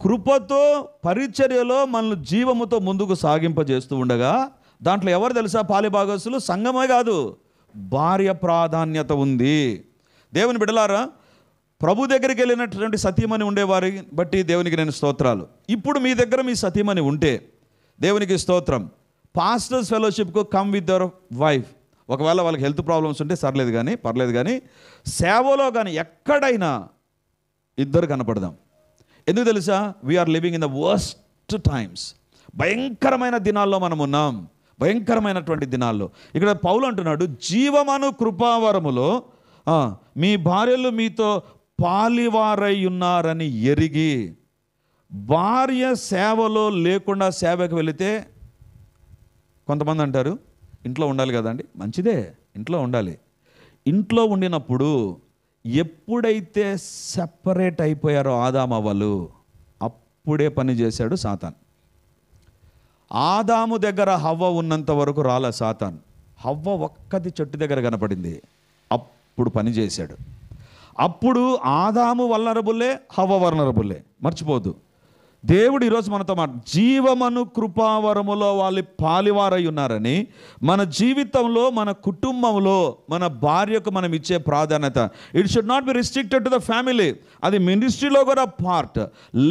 కృపతో పరిచర్యలో మనల్ని జీవముతో ముందుకు సాగింపజేస్తూ ఉండగా దాంట్లో ఎవరు తెలుసా పాలిభాగస్తులు? సంఘమే కాదు, భార్య ప్రాధాన్యత ఉంది. దేవుని బిడ్డలారా, ప్రభు దగ్గరికి వెళ్ళినటువంటి సతీమణి ఉండేవారి బట్టి దేవునికి నేను స్తోత్రాలు. ఇప్పుడు మీ దగ్గర మీ సతీమణి ఉంటే దేవునికి స్తోత్రం. పాస్టర్స్ ఫెలోషిప్కు కమ్ విత్ యువర్ వైఫ్. ఒకవేళ వాళ్ళకి హెల్త్ ప్రాబ్లమ్స్ ఉంటే పర్లేదు కానీ సేవలో కానీ ఎక్కడైనా ఇద్దరు కనపడదాం. ఎందుకు తెలుసా? We are living in the worst worst times, భయంకరమైన దినాల్లో మనం ఉన్నాం, భయంకరమైనటువంటి దినాల్లో. ఇక్కడ పౌలు అంటున్నాడు, జీవమను కృపావరములో మీ భార్యలు మీతో పాలివారై ఉన్నారని ఎరిగి. భార్య సేవలో లేకుండా సేవకు వెళితే కొంతమంది అంటారు ఇంట్లో ఉండాలి కదండి. మంచిదే, ఇంట్లో ఉండాలి. ఇంట్లో ఉండినప్పుడు ఎప్పుడైతే సెపరేట్ అయిపోయారో ఆదాము అవ్వలు, అప్పుడే పని చేశాడు సాతాన్. ఆదాము దగ్గర హవ్వ ఉన్నంత వరకు రాలే సాతాన్. హవ్వ ఒక్కది చెట్టు దగ్గర కనపడింది, అప్పుడు పని చేశాడు. అప్పుడు ఆదాము వల్నరబుల్లే, హవ్వ వల్నరబుల్లే, మర్చిపోద్దు. దేవుడు ఈరోజు మనతో జీవమను కృపావరములో వాళ్ళు పాలివారై ఉన్నారని. మన జీవితంలో, మన కుటుంబంలో, మన భార్యకు మనం ఇచ్చే ప్రాధాన్యత, it should not be restricted to the family. అది మినిస్ట్రీలో కూడా పార్ట్.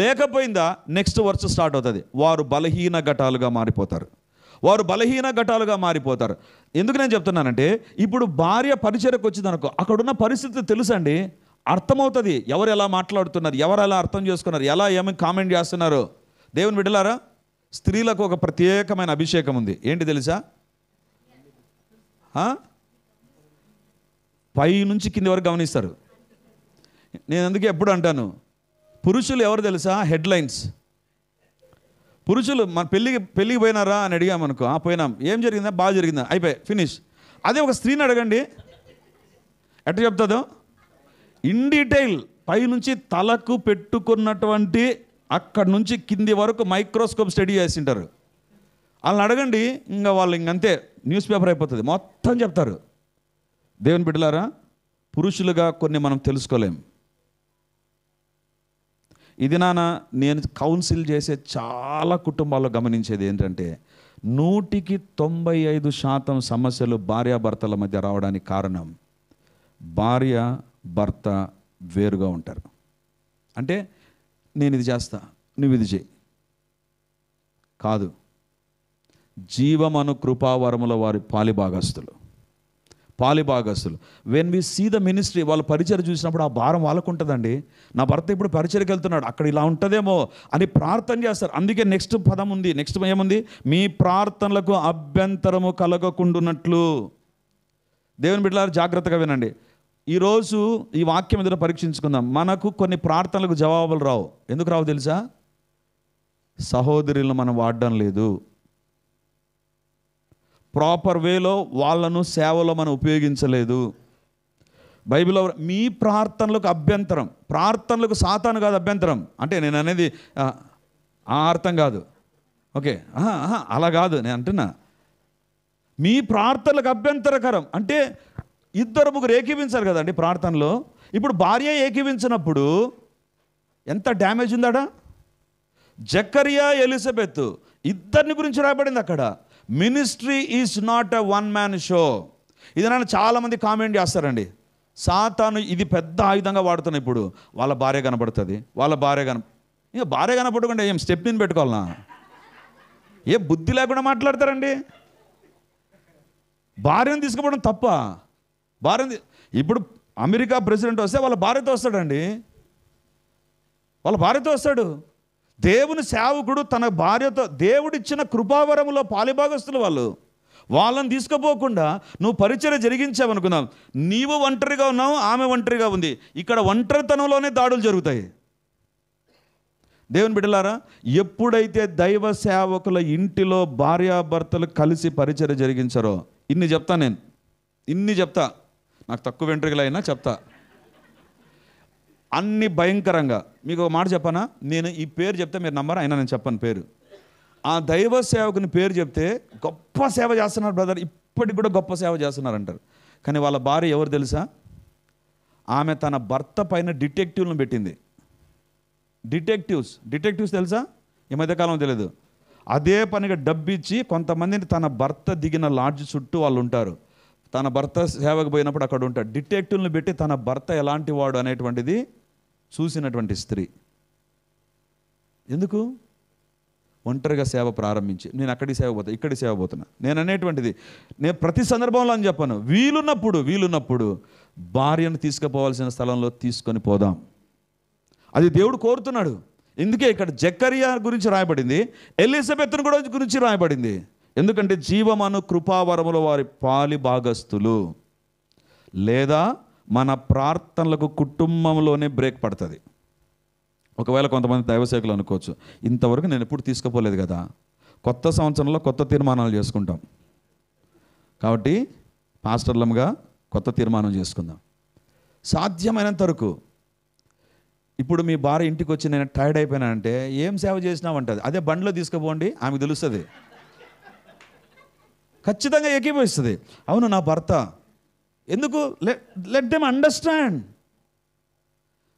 లేకపోయిందా నెక్స్ట్ వర్స్ స్టార్ట్ అవుతుంది. వారు బలహీన ఘటాలుగా మారిపోతారు, వారు బలహీన ఘటాలుగా మారిపోతారు. ఎందుకు నేను చెప్తున్నానంటే, ఇప్పుడు భార్య పరిచర్యకు వచ్చిందనుకో, అక్కడున్న పరిస్థితి తెలుసండి, అర్థమవుతుంది. ఎవరు ఎలా మాట్లాడుతున్నారు, ఎవరు ఎలా అర్థం చేసుకున్నారు, ఎలా ఏమి కామెంట్ చేస్తున్నారు. దేవుని బిడ్డలారా, స్త్రీలకు ఒక ప్రత్యేకమైన అభిషేకం ఉంది. ఏంటి తెలుసా? పై నుంచి కింది వరకు గమనిస్తారు. నేను అందుకే ఎప్పుడు అంటాను, పురుషులు ఎవరు తెలుసా? హెడ్లైన్స్. పురుషులు మన పెళ్ళికి పోయినారా అని అడిగామనుకో, పోయినాం, ఏం జరిగిందా, బాగా జరిగిందా, అయిపోయి ఫినిష్. అదే ఒక స్త్రీని అడగండి, ఎట్లా చెప్తుందో ఇన్ డీటెయిల్, పైనుంచి తలకు పెట్టుకున్నటువంటి అక్కడి నుంచి కింది వరకు మైక్రోస్కోప్ స్టడీ చేసింటారు. వాళ్ళని అడగండి, ఇంకా వాళ్ళు ఇంకంతే, న్యూస్ పేపర్ అయిపోతుంది, మొత్తం చెప్తారు. దేవుని బిడ్డలారా, పురుషులుగా కొన్ని మనం తెలుసుకోలేం. ఇది నేను కౌన్సిల్ చేసే చాలా కుటుంబాల్లో గమనించేది ఏంటంటే, 100% సమస్యలు భార్యాభర్తల మధ్య రావడానికి కారణం, భార్య భర్త వేరుగా ఉంటారు. అంటే నేను ఇది చేస్తా, నువ్వు ఇది చేయి కాదు. జీవమను కృపావరముల వారి పాలిభాగస్తులు. When we see the ministry, వాళ్ళ పరిచయం చూసినప్పుడు ఆ భారం వాళ్ళకు ఉంటుందండి. నా భర్త ఇప్పుడు పరిచయకి వెళ్తున్నాడు, అక్కడ ఇలా ఉంటుందేమో అని ప్రార్థన చేస్తారు. అందుకే నెక్స్ట్ పదం ఉంది, నెక్స్ట్ ఏముంది? మీ ప్రార్థనలకు అభ్యంతరము కలగకుండునట్లు. దేవుని బిడ్డలారా, జాగ్రత్తగా వినండి. ఈరోజు ఈ వాక్యం ఎదుట పరీక్షించుకుందాం. మనకు కొన్ని ప్రార్థనలకు జవాబులు రావు. ఎందుకు రావు తెలుసా? సహోదరులను మనం వాడడం లేదు, ప్రాపర్ వేలో వాళ్ళను సేవలో మనం ఉపయోగించలేదు. బైబిల్లో మీ ప్రార్థనలకు అభ్యంతరం, ప్రార్థనలకు సాతాను కాదు అభ్యంతరం. అంటే నేను అనేది ఆ అర్థం కాదు, ఓకే, అలా కాదు నేను అంటున్నా. మీ ప్రార్థనలకు అభ్యంతరకరం అంటే ఇద్దరు ముగ్గురు ఏకీవించారు కదండి ప్రార్థనలో. ఇప్పుడు భార్య ఏకీవించినప్పుడు ఎంత డ్యామేజ్ ఉందాడా? జకరియా, ఎలిజబెత్ ఇద్దరిని గురించి రాయబడింది అక్కడ. Ministry is not a one man show. ఇది నన్ను చాలామంది కామెంట్ చేస్తారండి. సాతాను ఇది పెద్ద ఆయుధంగా వాడుతున్నాయి. ఇప్పుడు వాళ్ళ భార్య కనపడుతుంది, ఇంకా భార్య కనపడకుండా ఏం స్టెప్ని పెట్టుకోవాలనా? ఏ బుద్ధి లేకుండా మాట్లాడతారండి. భార్యను తీసుకుపోవడం తప్ప? ఇప్పుడు అమెరికా ప్రెసిడెంట్ వస్తే వాళ్ళ భార్యతో వస్తాడండి, వాళ్ళ భార్యతో వస్తాడు. దేవుని సేవకుడు తన భార్యతో, దేవుడిచ్చిన కృపావరములో పాలిభాగస్తులు వాళ్ళని తీసుకుపోకుండా నువ్వు పరిచర్య జరిగించావనుకున్నావు. నీవు ఒంటరిగా ఉన్నావు, ఆమె ఒంటరిగా ఉంది. ఇక్కడ ఒంటరితనంలోనే దాడులు జరుగుతాయి. దేవుని బిడ్డలారా, ఎప్పుడైతే దైవ సేవకుల ఇంటిలో భార్యాభర్తలు కలిసి పరిచర్య జరిగించారో, ఇన్ని చెప్తా, నాకు తక్కువ వెంట్రుకలైనా చెప్తా, అన్ని భయంకరంగా. మీకు ఒక మాట చెప్పనా? నేను ఈ పేరు చెప్తే మీరు నమ్మరా, అయినా నేను చెప్పను పేరు. ఆ దైవ సేవకుని పేరు చెప్తే గొప్ప సేవ చేస్తున్నారు బ్రదర్, ఇప్పటికి కూడా గొప్ప సేవ చేస్తున్నారు అంటారు. కానీ వాళ్ళ భార్య ఎవరు తెలుసా? ఆమె తన భర్త పైన డిటెక్టివ్లను పెట్టింది. డిటెక్టివ్స్ తెలుసా? ఈ మధ్యకాలం తెలియదు. అదే పనిగా డబ్బిచ్చి కొంతమందిని తన భర్త దిగిన లాడ్జ్ చుట్టూ వాళ్ళు ఉంటారు. తన భర్త సేవకు పోయినప్పుడు అక్కడ ఉంటాడు. డిటెక్టివ్లను పెట్టి తన భర్త ఎలాంటి వాడు అనేటువంటిది చూసినటువంటి స్త్రీ. ఎందుకు? ఒంటరిగా సేవ ప్రారంభించి నేను అక్కడికి సేవ పోతా, ఇక్కడికి సేవ పోతున్నా. నేను అనేటువంటిది నేను ప్రతి సందర్భంలో అని చెప్పాను. వీలున్నప్పుడు భార్యను తీసుకుపోవాల్సిన స్థలంలో తీసుకొని పోదాం. అది దేవుడు కోరుతున్నాడు. ఇందుకే ఇక్కడ జకరియా గురించి రాయబడింది, ఎలిజబెత్ను కూడా గురించి రాయబడింది. ఎందుకంటే జీవమను కృపావరముల వారి పాలి భాగస్తులు. లేదా మన ప్రార్థనలకు కుటుంబంలోనే బ్రేక్ పడుతుంది. ఒకవేళ కొంతమంది దైవసేవకులు అనుకోవచ్చు, ఇంతవరకు నేను ఎప్పుడు తీసుకుపోలేదు కదా, కొత్త సంవత్సరంలో కొత్త తీర్మానాలు చేసుకుంటాం కాబట్టి పాస్టర్లంగా కొత్త తీర్మానం చేసుకుందాం. సాధ్యమైనంత వరకు ఇప్పుడు మీ భార్య ఇంటికి వచ్చి నేను టైర్డ్ అయిపోయినానంటే ఏం సేవ చేసినావంటది, అదే బండిలో తీసుకుపోండి, ఆమెకు తెలుస్తుంది, ఖచ్చితంగా ఏకీభవిస్తుంది. అవును నా భర్త, ఎందుకు, లెట్ దెమ్ అండర్స్టాండ్.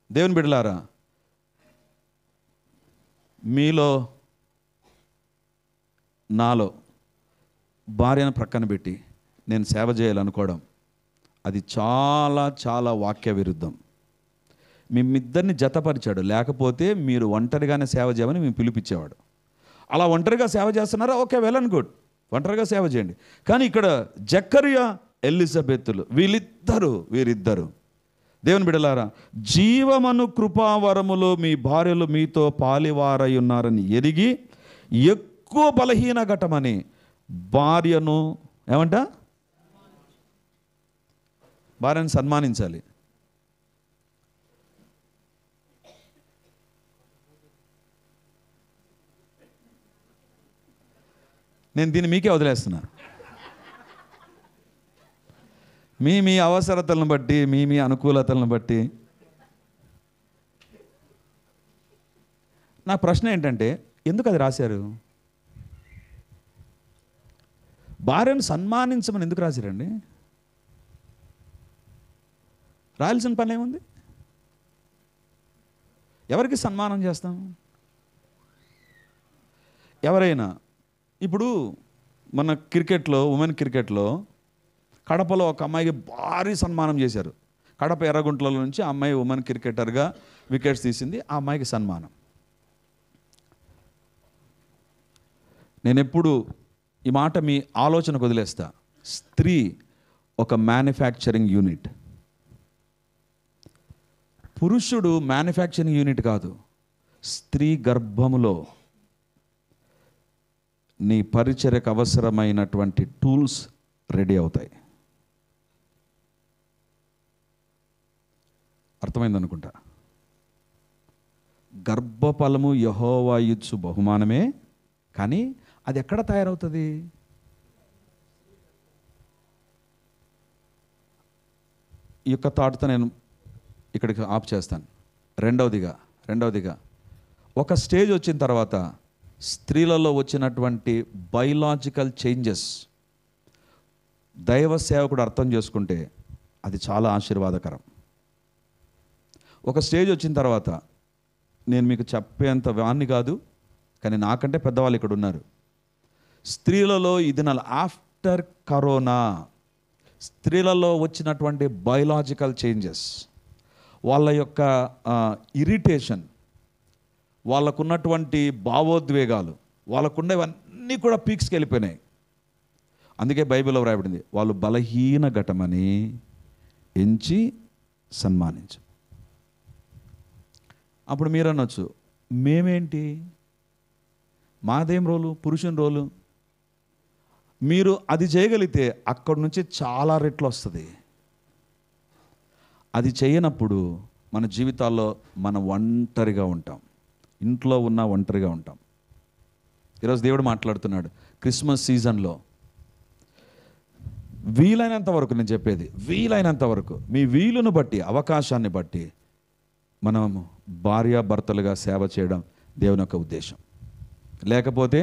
దేవుని బిడ్డలారా, మీలో నాలో భార్యను ప్రక్కన పెట్టి నేను సేవ చేయాలనుకోవడం అది చాలా చాలా వాక్య విరుద్ధం. మిమ్మిద్దరిని జతపరిచాడు, లేకపోతే మీరు ఒంటరిగానే సేవ చేయమని మేము పిలిపించేవాడు. అలా ఒంటరిగా సేవ చేస్తున్నారా, ఓకే, వెల్ అండ్ గుడ్, ఒంటరిగా సేవ చేయండి. కానీ ఇక్కడ జకరియా ఎలిజబెత్తులు వీరిద్దరు దేవుని బిడ్డలారా, జీవమను కృపావరములో మీ భార్యలు మీతో పాలివారై ఉన్నారని ఎరిగి ఎక్కువ బలహీన ఘటమని భార్యను భార్యను సన్మానించాలి. నేను దీన్ని మీకే వదిలేస్తున్నా. మీ అవసరతలను బట్టి, మీ అనుకూలతలను బట్టి. నా ప్రశ్న ఏంటంటే, ఎందుకు అది రాశారు? భార్యను సన్మానించమని ఎందుకు రాశారండి? రాయాల్సిన పని ఏముంది? ఎవరికి సన్మానం చేస్తాం? ఎవరైనా ఇప్పుడు మన క్రికెట్లో, ఉమెన్ క్రికెట్లో కడపలో ఒక అమ్మాయికి భారీ సన్మానం చేశారు. కడప ఎర్రగుంట్లలో నుంచి ఆ అమ్మాయి ఉమెన్ క్రికెటర్గా వికెట్స్ తీసింది, ఆ అమ్మాయికి సన్మానం. నేను ఎప్పుడు ఈ మాట మీ ఆలోచనకు వదిలేస్తా. స్త్రీ ఒక మ్యానుఫ్యాక్చరింగ్ యూనిట్, పురుషుడు మ్యానుఫ్యాక్చరింగ్ యూనిట్ కాదు. స్త్రీ గర్భములో నీ పరిచర్యకు అవసరమైనటువంటి టూల్స్ రెడీ అవుతాయి. అర్థమైందనుకుంటా. గర్భఫలము యెహోవా ఇచ్చు బహుమానమే, కానీ అది ఎక్కడ తయారవుతుంది? ఈ యొక్క థాట్తో నేను ఇక్కడికి ఆఫ్ చేస్తాను. రెండవదిగా ఒక స్టేజ్ వచ్చిన తర్వాత స్త్రీలలో వచ్చినటువంటి బయలాజికల్ చేంజెస్ దైవ సేవకుడు అర్థం చేసుకుంటే అది చాలా ఆశీర్వాదకరం. ఒక స్టేజ్ వచ్చిన తర్వాత, నేను మీకు చెప్పేంత వాణ్ణి కాదు, కానీ నాకంటే పెద్దవాళ్ళు ఇక్కడ ఉన్నారు. స్త్రీలలో ఇది ఆఫ్టర్ కరోనా స్త్రీలలో వచ్చినటువంటి బయలాజికల్ చేంజెస్, వాళ్ళ యొక్క ఇరిటేషన్, వాళ్ళకున్నటువంటి భావోద్వేగాలు, వాళ్ళకున్నవన్నీ కూడా పీక్స్కి వెళ్ళిపోయినాయి. అందుకే బైబిల్లో వ్రాయబడింది, వాళ్ళు బలహీన ఘటమని ఎంచి సన్మానించు. అప్పుడు మీరు అనొచ్చు, మేమేంటి, మాదేం రోలు, పురుషుని రోలు. మీరు అది చేయగలిగితే అక్కడి నుంచి చాలా రెట్లు వస్తుంది. అది చేయనప్పుడు మన జీవితాల్లో మనం ఒంటరిగా ఉంటాం, ఇంట్లో ఉన్న ఒంటరిగా ఉంటాం. ఈరోజు దేవుడు మాట్లాడుతున్నాడు, క్రిస్మస్ సీజన్లో వీలైనంత వరకు, నేను చెప్పేది వీలైనంత వరకు మీ వీలును బట్టి, అవకాశాన్ని బట్టి మనం భార్యాభర్తలుగా సేవ చేయడం దేవుని యొక్క ఉద్దేశం. లేకపోతే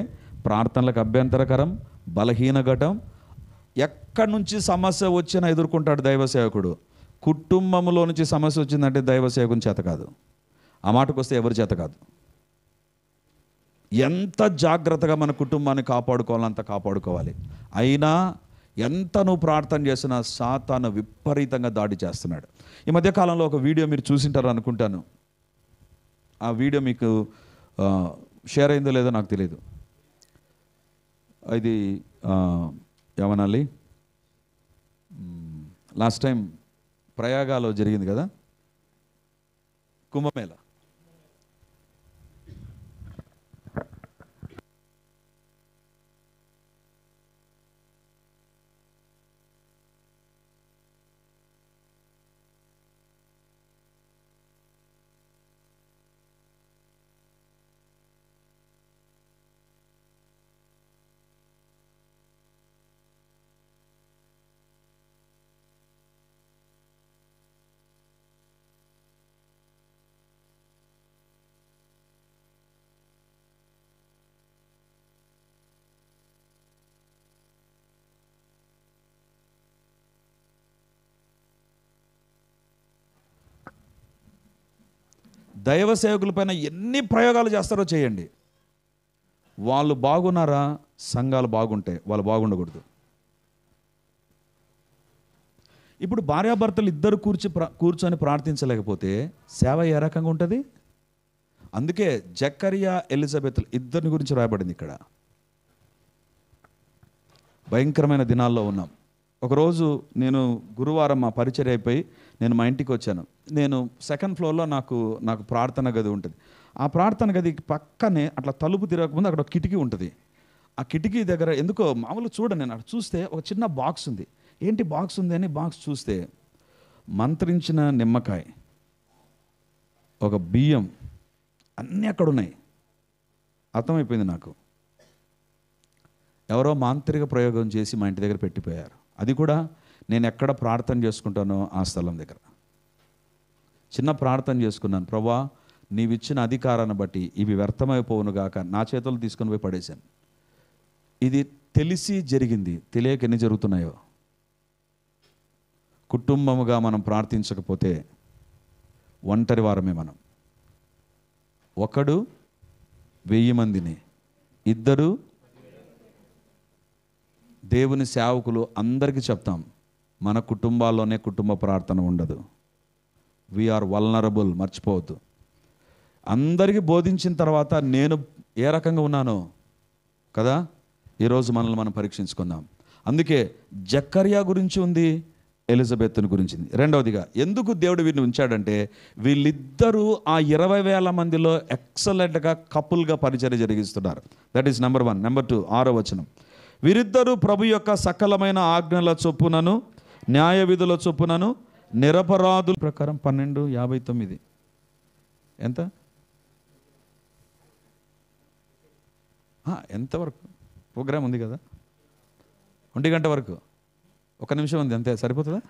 ప్రార్థనలకు అభ్యంతరకరం, బలహీన ఘటం. ఎక్కడి నుంచి సమస్య వచ్చినా ఎదుర్కొంటాడు దైవ సేవకుడు. కుటుంబంలో నుంచి సమస్య వచ్చిందంటే దైవ సేవకుని చేత కాదు. ఆ మాటకు వస్తే ఎవరి చేత కాదు. ఎంత జాగ్రత్తగా మన కుటుంబాన్ని కాపాడుకోవాలో అంత కాపాడుకోవాలి. అయినా ఎంత నువ్వు ప్రార్థన చేసినా సాతాను విపరీతంగా దాడి చేస్తున్నాడు. ఈ మధ్యకాలంలో ఒక వీడియో మీరు చూసింటారు అనుకుంటాను. ఆ వీడియో మీకు షేర్ అయిందో లేదో నాకు తెలియదు. ఇది ఏమనాలి, లాస్ట్ టైం ప్రయాగాలో జరిగింది కదా కుంభమేళ. దైవ సేవకులపైన ఎన్ని ప్రయోగాలు చేస్తారో చేయండి, వాళ్ళు బాగున్నారా, సంఘాలు బాగుంటాయి, వాళ్ళు బాగుండకూడదు. ఇప్పుడు భార్యాభర్తలు ఇద్దరు కూర్చొని ప్రార్థించలేకపోతే సేవ ఏ రకంగా ఉంటుంది? అందుకే జకరియా ఎలిజబెత్ ఇద్దరిని గురించి రాయబడింది ఇక్కడ. భయంకరమైన దినాల్లో ఉన్నాం. ఒకరోజు నేను గురువారం మా పరిచర్య అయిపోయి నేను మా ఇంటికి వచ్చాను. నేను సెకండ్ ఫ్లోర్లో నాకు ప్రార్థన గది ఉంటుంది. ఆ ప్రార్థన గది పక్కనే అట్లా తలుపు తిరగకముందు అక్కడ ఒక కిటికీ ఉంటుంది. ఆ కిటికీ దగ్గర ఎందుకో మామూలు చూడండి, నేను అక్కడ చూస్తే ఒక చిన్న బాక్స్ ఉంది. ఏంటి బాక్స్ ఉంది అని బాక్స్ చూస్తే మంత్రించిన నిమ్మకాయ, ఒక బియ్యం అన్నీ అక్కడ ఉన్నాయి. అర్థమైపోయింది నాకు, ఎవరో మాంత్రిక ప్రయోగం చేసి మా ఇంటి దగ్గర పెట్టిపోయారు. అది కూడా నేను ఎక్కడ ప్రార్థన చేసుకుంటానో ఆ స్థలం దగ్గర చిన్న ప్రార్థన చేసుకున్నాను. ప్రభువా, నీవిచ్చిన అధికారాన్ని బట్టి ఇవి వ్యర్థమైపోవును గాక, నా చేతులు తీసుకొని పోయి పడేశాను. ఇది తెలిసి జరిగింది, తెలియక ఎన్ని జరుగుతున్నాయో. కుటుంబముగా మనం ప్రార్థించకపోతే ఒంటరి వారమే మనం. ఒకడు 1000 మందిని, ఇద్దరు దేవుని సేవకులు అందరికీ చెప్తాం, మన కుటుంబాల్లోనే కుటుంబ ప్రార్థన ఉండదు. వీఆర్ వల్నరబుల్, మర్చిపోవద్దు. అందరికీ బోధించిన తర్వాత నేను ఏ రకంగా ఉన్నానో కదా, ఈరోజు మనల్ని మనం పరీక్షించుకుందాం. అందుకే జకర్యా గురించి ఉంది, ఎలిజబెత్ని గురించి. రెండవదిగా ఎందుకు దేవుడు వీరిని ఉంచాడంటే వీళ్ళిద్దరూ ఆ 20,000 మందిలో ఎక్సలెంట్గా కపుల్గా పరిచర్య జరిగిస్తున్నారు. That is number 1. నెంబర్ 2, 6వ వచనం. వీరిద్దరూ ప్రభు యొక్క సకలమైన ఆజ్ఞల చొప్పునను న్యాయ విధుల చొప్పునను నిరపరాధుల ప్రకారం 12:59 ఎంత ఎంతవరకు ప్రోగ్రామ్ ఉంది కదా, 1 గంట వరకు, 1 నిమిషం ఉంది అంతే, సరిపోతుందా?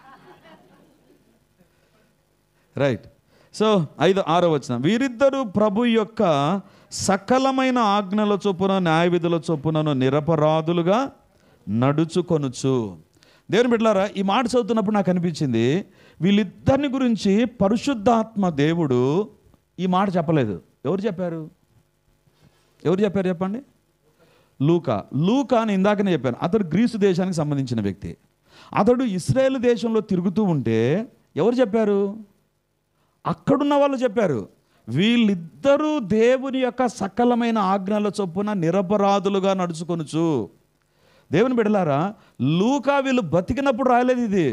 రైట్. సో 5-6 వచనం. వీరిద్దరూ ప్రభు యొక్క సకలమైన ఆజ్ఞల చొప్పున న్యాయ విధుల చొప్పునను నిరపరాధులుగా నడుచుకొనుచు. దేవుని బిడ్డలారా, ఈ మాట చదువుతున్నప్పుడు నాకు అనిపించింది, వీళ్ళిద్దరిని గురించి పరిశుద్ధాత్మ దేవుడు ఈ మాట చెప్పలేదు. ఎవరు చెప్పారు చెప్పండి? లూకా అని ఇందాకనే చెప్పాను. అతడు గ్రీసు దేశానికి సంబంధించిన వ్యక్తి. అతడు ఇశ్రాయేలు దేశంలో తిరుగుతూ ఉంటే ఎవరు చెప్పారు? అక్కడున్న వాళ్ళు చెప్పారు, వీళ్ళిద్దరూ దేవుని యొక్క సకలమైన ఆజ్ఞల చొప్పున నిరపరాధులుగా నడుచుకొనుచు. దేవుని బిడ్డలారా, లూకా వీళ్ళు బతికినప్పుడు రాయలేదు ఇది.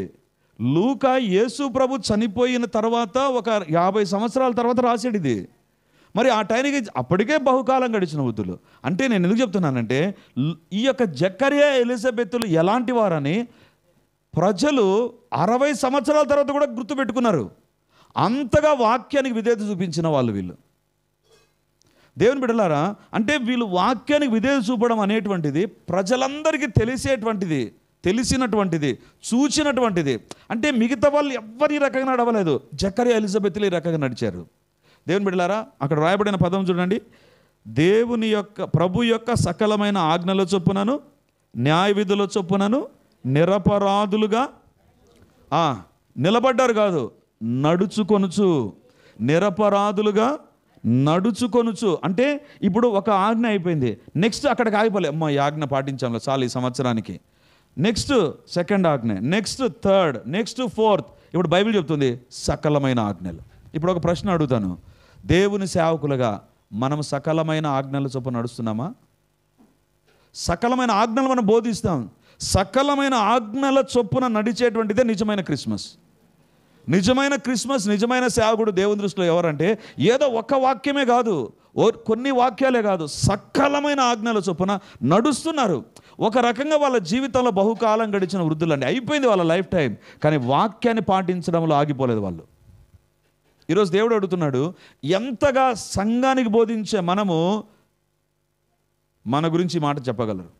లూకా యేసు ప్రభు చనిపోయిన తర్వాత ఒక 50 సంవత్సరాల తర్వాత రాసాడు ఇది. మరి ఆ టైంకి అప్పటికే బహుకాలం గడిచిన వృద్ధులు. అంటే నేను ఎందుకు చెప్తున్నానంటే, ఈ యొక్క జకర్యా ఎలిజబెత్తులు ఎలాంటి వారని ప్రజలు 60 సంవత్సరాల తర్వాత కూడా గుర్తుపెట్టుకున్నారు. అంతగా వాక్యానికి విధేయత చూపించిన వాళ్ళు వీళ్ళు. దేవుని బిడ్డలారా, అంటే వీళ్ళు వాక్యానికి విధేయత చూపడం అనేటువంటిది ప్రజలందరికీ తెలిసినటువంటిది, చూచినటువంటిది. అంటే మిగతా వాళ్ళు ఎవ్వరి రకంగా నడవలేదు, జకర్యా ఎలిజబెత్లు ఈ రకంగా నడిచారు. దేవుని బిడ్డలారా, అక్కడ రాయబడిన పదం చూడండి. దేవుని యొక్క ప్రభు యొక్క సకలమైన ఆజ్ఞల చొప్పునను న్యాయ విధుల చొప్పునను నిరపరాధులుగా నిలబడ్డారు కాదు, నడుచుకొనుచు. నిరపరాధులుగా నడుచుకొనుచు అంటే ఇప్పుడు ఒక ఆజ్ఞ అయిపోయింది, నెక్స్ట్ అక్కడికి ఆగిపోలే, అమ్మ ఈ ఆజ్ఞ పాటించాము చాలు ఈ సంవత్సరానికి, నెక్స్ట్ 2nd ఆజ్ఞ, నెక్స్ట్ 3rd, నెక్స్ట్ 4th. ఇప్పుడు బైబిల్ చెప్తుంది సకలమైన ఆజ్ఞలు. ఇప్పుడు ఒక ప్రశ్న అడుగుతాను, దేవుని సేవకులుగా మనం సకలమైన ఆజ్ఞల చొప్పున నడుస్తున్నామా? సకలమైన ఆజ్ఞలు మనం బోధిస్తాం. సకలమైన ఆజ్ఞల చొప్పున నడిచేటువంటిదే నిజమైన క్రిస్మస్. నిజమైన సేవకుడు దేవుని దృష్టిలో ఎవరంటే ఏదో ఒక వాక్యమే కాదు, కొన్ని వాక్యాలే కాదు, సకలమైన ఆజ్ఞల చొప్పున నడుస్తున్నారు. ఒక రకంగా వాళ్ళ జీవితంలో బహుకాలం గడిచిన వృద్ధులండి, అయిపోయింది వాళ్ళ లైఫ్ టైం, కానీ వాక్యాన్ని పాటించడంలో ఆగిపోలేదు వాళ్ళు. ఈరోజు దేవుడు అడుగుతున్నాడు, ఎంతగా సంఘానికి బోధించే మనము మన గురించి మాట చెప్పగలరు?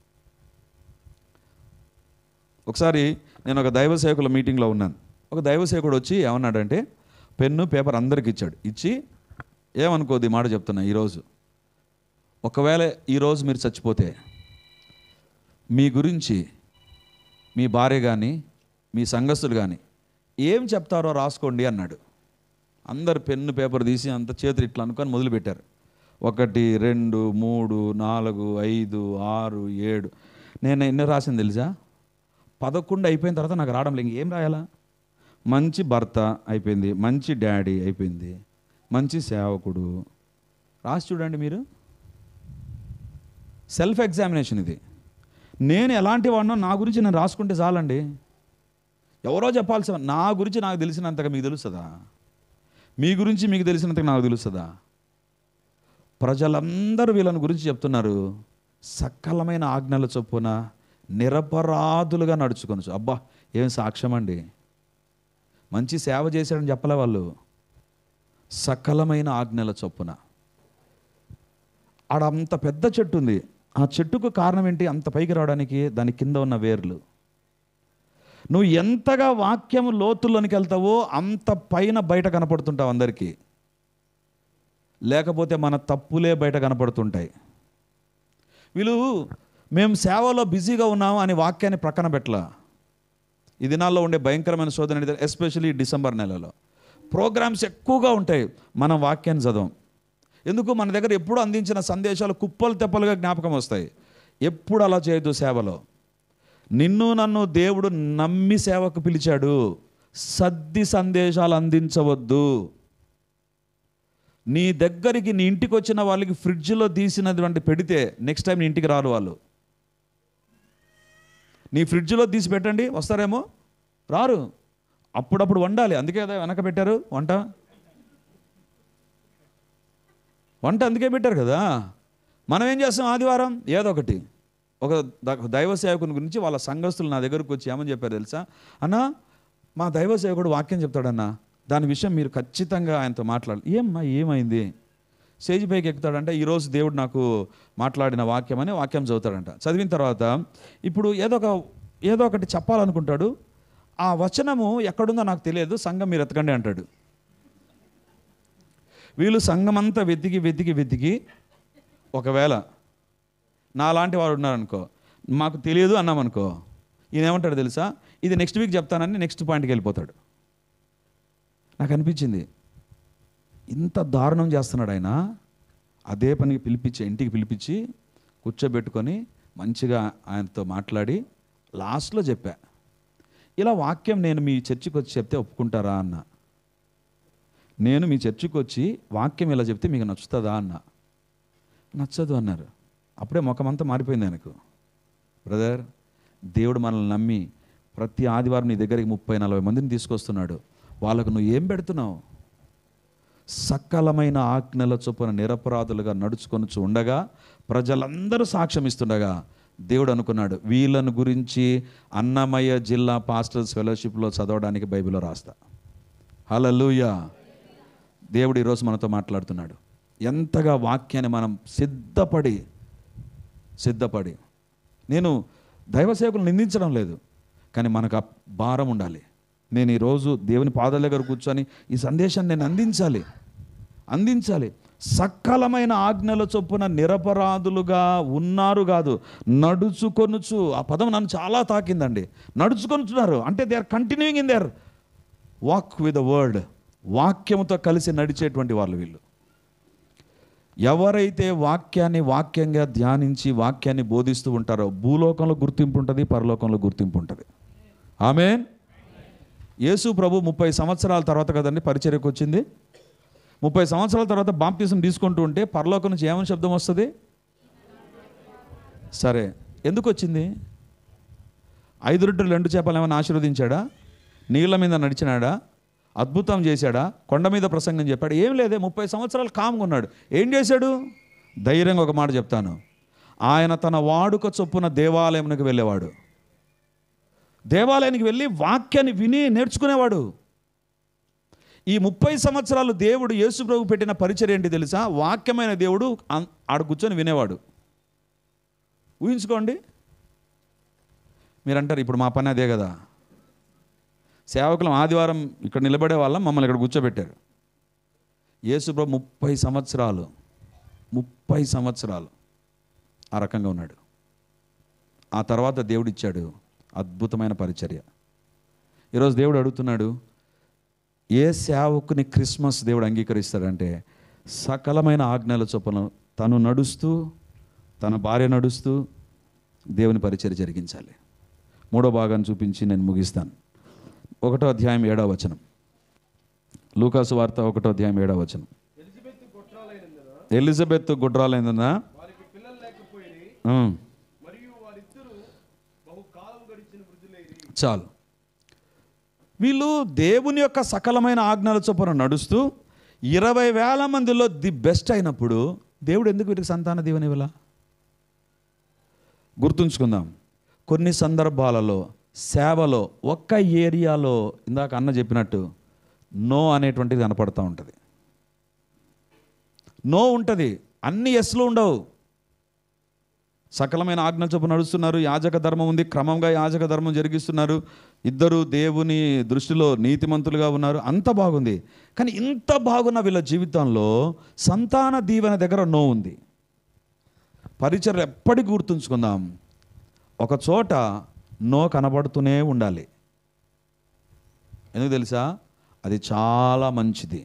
ఒకసారి నేను ఒక దైవ సేవకుల మీటింగ్లో ఉన్నాను. ఒక దైవ సేవకుడు వచ్చి ఏమన్నాడంటే, పెన్ను పేపర్ అందరికి ఇచ్చాడు. ఇచ్చి ఏమనుకోద్ది మాట చెప్తున్నా, ఈరోజు ఒకవేళ ఈరోజు మీరు చచ్చిపోతే మీ గురించి మీ భార్య కానీ మీ సంఘస్థులు కానీ ఏం చెప్తారో రాసుకోండి అన్నాడు. అందరు పెన్ను పేపర్ తీసి అంత చేతులు ఇట్లా అనుకొని మొదలుపెట్టారు. 1 2 3 4 5 6 7 నేను ఎన్ని రాసింది తెలుసా? 11 అయిపోయిన తర్వాత నాకు రావడం లేదు. ఏం రాయాలా? మంచి భర్త అయిపోయింది, మంచి డాడీ అయిపోయింది, మంచి సేవకుడు. రాసి చూడండి మీరు. సెల్ఫ్ ఎగ్జామినేషన్ ఇది. నేను ఎలాంటి వాడినో నా గురించి నేను రాసుకుంటే చాలండి. ఎవరో చెప్పాల్సిన నా గురించి నాకు తెలిసినంతగా మీకు తెలుస్తుందా? మీ గురించి మీకు తెలిసినంతగా నాకు తెలుస్తుందా? ప్రజలందరూ వీళ్ళని గురించి చెప్తున్నారు, సకలమైన ఆజ్ఞల చొప్పున నిరపరాధులుగా నడుచుకొనొచ్చు. అబ్బా, ఏం సాక్ష్యం అండి! మంచి సేవ చేశాడని చెప్పలే వాళ్ళు. సకలమైన ఆజ్ఞల చొప్పున. ఆడ అంత పెద్ద చెట్టు ఉంది. ఆ చెట్టుకు కారణం ఏంటి అంత పైకి రావడానికి? దాని కింద ఉన్న వేర్లు. నువ్వు ఎంతగా వాక్యం లోతుల్లోనికి వెళ్తావో అంత పైన బయట కనపడుతుంటావు అందరికీ. లేకపోతే మన తప్పులే బయట కనపడుతుంటాయి. వీళ్ళు మేము సేవలో బిజీగా ఉన్నాము అని వాక్యాన్ని ప్రక్కన పెట్టలా. ఈ దినాల్లో ఉండే భయంకరమైన శోధన, ఎస్పెషల్లీ డిసెంబర్ నెలలో ప్రోగ్రామ్స్ ఎక్కువగా ఉంటాయి. మనం వాక్యాన్ని చదవం. ఎందుకు? మన దగ్గర ఎప్పుడు అందించిన సందేశాలు కుప్పలు తెప్పలుగా జ్ఞాపకం వస్తాయి. ఎప్పుడు అలా చేయొద్దు సేవలో. నిన్ను నన్ను దేవుడు నమ్మి సేవకు పిలిచాడు. సద్ది సందేశాలు అందించవద్దు. నీ దగ్గరికి నీ ఇంటికి వచ్చిన వాళ్ళకి ఫ్రిడ్జ్లో తీసినటువంటి పెడితే నెక్స్ట్ టైం నీ ఇంటికి రారు వాళ్ళు. నీ ఫ్రిడ్జ్లో తీసి పెట్టండి, వస్తారేమో, రారు. అప్పుడప్పుడు వండాలి. అందుకే కదా వెనక పెట్టారు వంట అందుకే పెట్టారు కదా. మనం ఏం చేస్తాం? ఆదివారం ఏదో ఒకటి. ఒక దైవ సేవకుని గురించి వాళ్ళ సంఘస్థులు నా దగ్గరకు వచ్చి ఏమని చెప్పారు తెలుసా? అన్న, మా దైవ సేవకుడు వాక్యం చెప్తాడన్నా, దాని విషయం మీరు ఖచ్చితంగా ఆయనతో మాట్లాడాలి. ఏమైంది? స్టేజ్ పైకి ఎక్కుతాడంటే, ఈరోజు దేవుడు నాకు మాట్లాడిన వాక్యం అని వాక్యం చదువుతాడంట. చదివిన తర్వాత ఇప్పుడు ఏదో ఒకటి చెప్పాలనుకుంటాడు. ఆ వచనము ఎక్కడుందో నాకు తెలియదు, సంఘం మీరు ఎతకండి అంటాడు. వీళ్ళు సంఘం అంతా వెతికి ఒకవేళ నాలాంటి వాడు ఉన్నారనుకో, మాకు తెలియదు అన్నామనుకో, ఈయన ఏమంటాడు తెలుసా? ఇది నెక్స్ట్ వీక్ చెప్తానని నెక్స్ట్ పాయింట్కి వెళ్ళిపోతాడు. నాకు అనిపించింది, ఇంత దారుణం చేస్తున్నాడు ఆయన. అదే పనికి ఇంటికి పిలిపించి కూర్చోబెట్టుకొని మంచిగా ఆయనతో మాట్లాడి లాస్ట్లో చెప్పా, ఇలా వాక్యం నేను మీ చర్చికి వచ్చి చెప్తే ఒప్పుకుంటారా అన్న. నేను మీ చర్చికి వచ్చి వాక్యం ఇలా చెప్తే మీకు నచ్చుతుందా అన్న. నచ్చదు అన్నారు. అప్పుడే ముఖమంతా మారిపోయింది ఆయనకు. బ్రదర్, దేవుడు మనల్ని నమ్మి ప్రతి ఆదివారం నీ దగ్గరికి 30-40 మందిని తీసుకొస్తున్నాడు. వాళ్ళకు నువ్వు ఏం పెడుతున్నావు? సకలమైన ఆజ్ఞల చొప్పున నిరపరాధులుగా నడుచుకొనుచు ఉండగా, ప్రజలందరూ సాక్ష్యం ఇస్తుండగా దేవుడు అనుకున్నాడు, వీళ్ళను గురించి అన్నమయ్య జిల్లా పాస్టర్స్ ఫెలోషిప్లో చదవడానికి బైబిల్లో రాస్తా. హల్లెలూయా. దేవుడు ఈరోజు మనతో మాట్లాడుతున్నాడు. ఎంతగా వాక్యాన్ని మనం సిద్ధపడి నేను దైవ సేవకులు నిందించడం లేదు, కానీ మనకు ఆ భారం ఉండాలి. నేను ఈరోజు దేవుని పాదాల దగ్గర కూర్చొని ఈ సందేశాన్ని నేను అందించాలి. సకలమైన ఆజ్ఞల చొప్పున నిరపరాధులుగా ఉన్నారు కాదు, నడుచుకొనుచు. ఆ పదం నన్ను చాలా తాకిందండి. నడుచుకొనుచున్నారు అంటే they are continuing in their walk with the word. వాక్యంతో కలిసి నడిచేటువంటి వాళ్ళు వీళ్ళు. ఎవరైతే వాక్యంగా ధ్యానించి వాక్యాన్ని బోధిస్తూ ఉంటారో భూలోకంలో గుర్తింపు ఉంటుంది, పరలోకంలో గుర్తింపు ఉంటుంది. ఆమేన్. యేసు ప్రభు 30 సంవత్సరాల తర్వాత కదండి పరిచర్యకు వచ్చింది. 30 సంవత్సరాల తర్వాత బాప్తిజం తీసుకుంటూ ఉంటే పరలోకం నుంచి ఏమని శబ్దం వస్తుంది? సరే, ఎందుకు వచ్చింది? 5 రొట్టెలు 2 చేపలు ఏమైనా ఆశీర్వదించాడా? నీళ్ళ మీద నడిచినాడా? అద్భుతం చేశాడా? కొండ మీద ప్రసంగం చెప్పాడు? ఏం లేదే. 30 సంవత్సరాలు కామ్గా ఉన్నాడు. ఏం చేశాడు? ధైర్యంగా ఒక మాట చెప్తాను, ఆయన తన వాడుక చొప్పున దేవాలయంకి వెళ్ళేవాడు. దేవాలయానికి వెళ్ళి వాక్యాన్ని విని నేర్చుకునేవాడు. ఈ 30 సంవత్సరాలు దేవుడు యేసు ప్రభు పెట్టిన పరిచర్య ఏంటి తెలుసా? వాక్యమైన దేవుడు ఆడ కూర్చొని వినేవాడు. ఊహించుకోండి. మీరంటారు ఇప్పుడు మా పని అదే కదా, సేవకులం ఆదివారం ఇక్కడ నిలబడే వాళ్ళం, మమ్మల్ని ఇక్కడ కూర్చోబెట్టారు. యేసు ప్రభు 30 సంవత్సరాలు ఆ రకంగా ఉన్నాడు. ఆ తర్వాత దేవుడు ఇచ్చాడు అద్భుతమైన పరిచర్య. ఈరోజు దేవుడు అడుగుతున్నాడు, ఏ సేవకుని క్రిస్మస్ దేవుడు అంగీకరిస్తాడంటే సకలమైన ఆజ్ఞల చొప్పున తను నడుస్తూ, తన భార్య నడుస్తూ దేవుని పరిచర్య జరిగించాలి. మూడో భాగాన్ని చూపించి నేను ముగిస్తాను. 1వ అధ్యాయం 7వ వచనం. లూకాసు వార్త 1వ అధ్యాయం 7వ వచనం. ఎలిజబెత్ గుడ్రాలైందనా చాలు. వీళ్ళు దేవుని యొక్క సకలమైన ఆజ్ఞల చొప్పున నడుస్తూ 20,000 మందిలో ది బెస్ట్ అయినప్పుడు దేవుడు ఎందుకు వీరికి సంతాన దీవెన ఇవ్వాల? గుర్తుంచుకుందాం. కొన్ని సందర్భాలలో సేవలో ఒక్క ఏరియాలో ఇందాక అన్న చెప్పినట్టు నో అనేటువంటిది కనపడుతూ ఉంటుంది. నో ఉంటుంది, అన్ని ఎస్లు ఉండవు. సకలమైన ఆజ్ఞల చొప్పున నడుస్తున్నారు, యాజక ధర్మం ఉంది, క్రమంగా యాజక ధర్మం జరిగిస్తున్నారు, ఇద్దరు దేవుని దృష్టిలో నీతిమంతులుగా ఉన్నారు, అంత బాగుంది. కానీ ఇంత బాగున్న వీళ్ళ జీవితంలో సంతాన దీవెన దగ్గర నో ఉంది. పరిచర్యలు ఎప్పటికీ గుర్తుంచుకుందాం, ఒక చోట నో కనబడుతూనే ఉండాలి. ఎందుకు తెలుసా? అది చాలా మంచిది.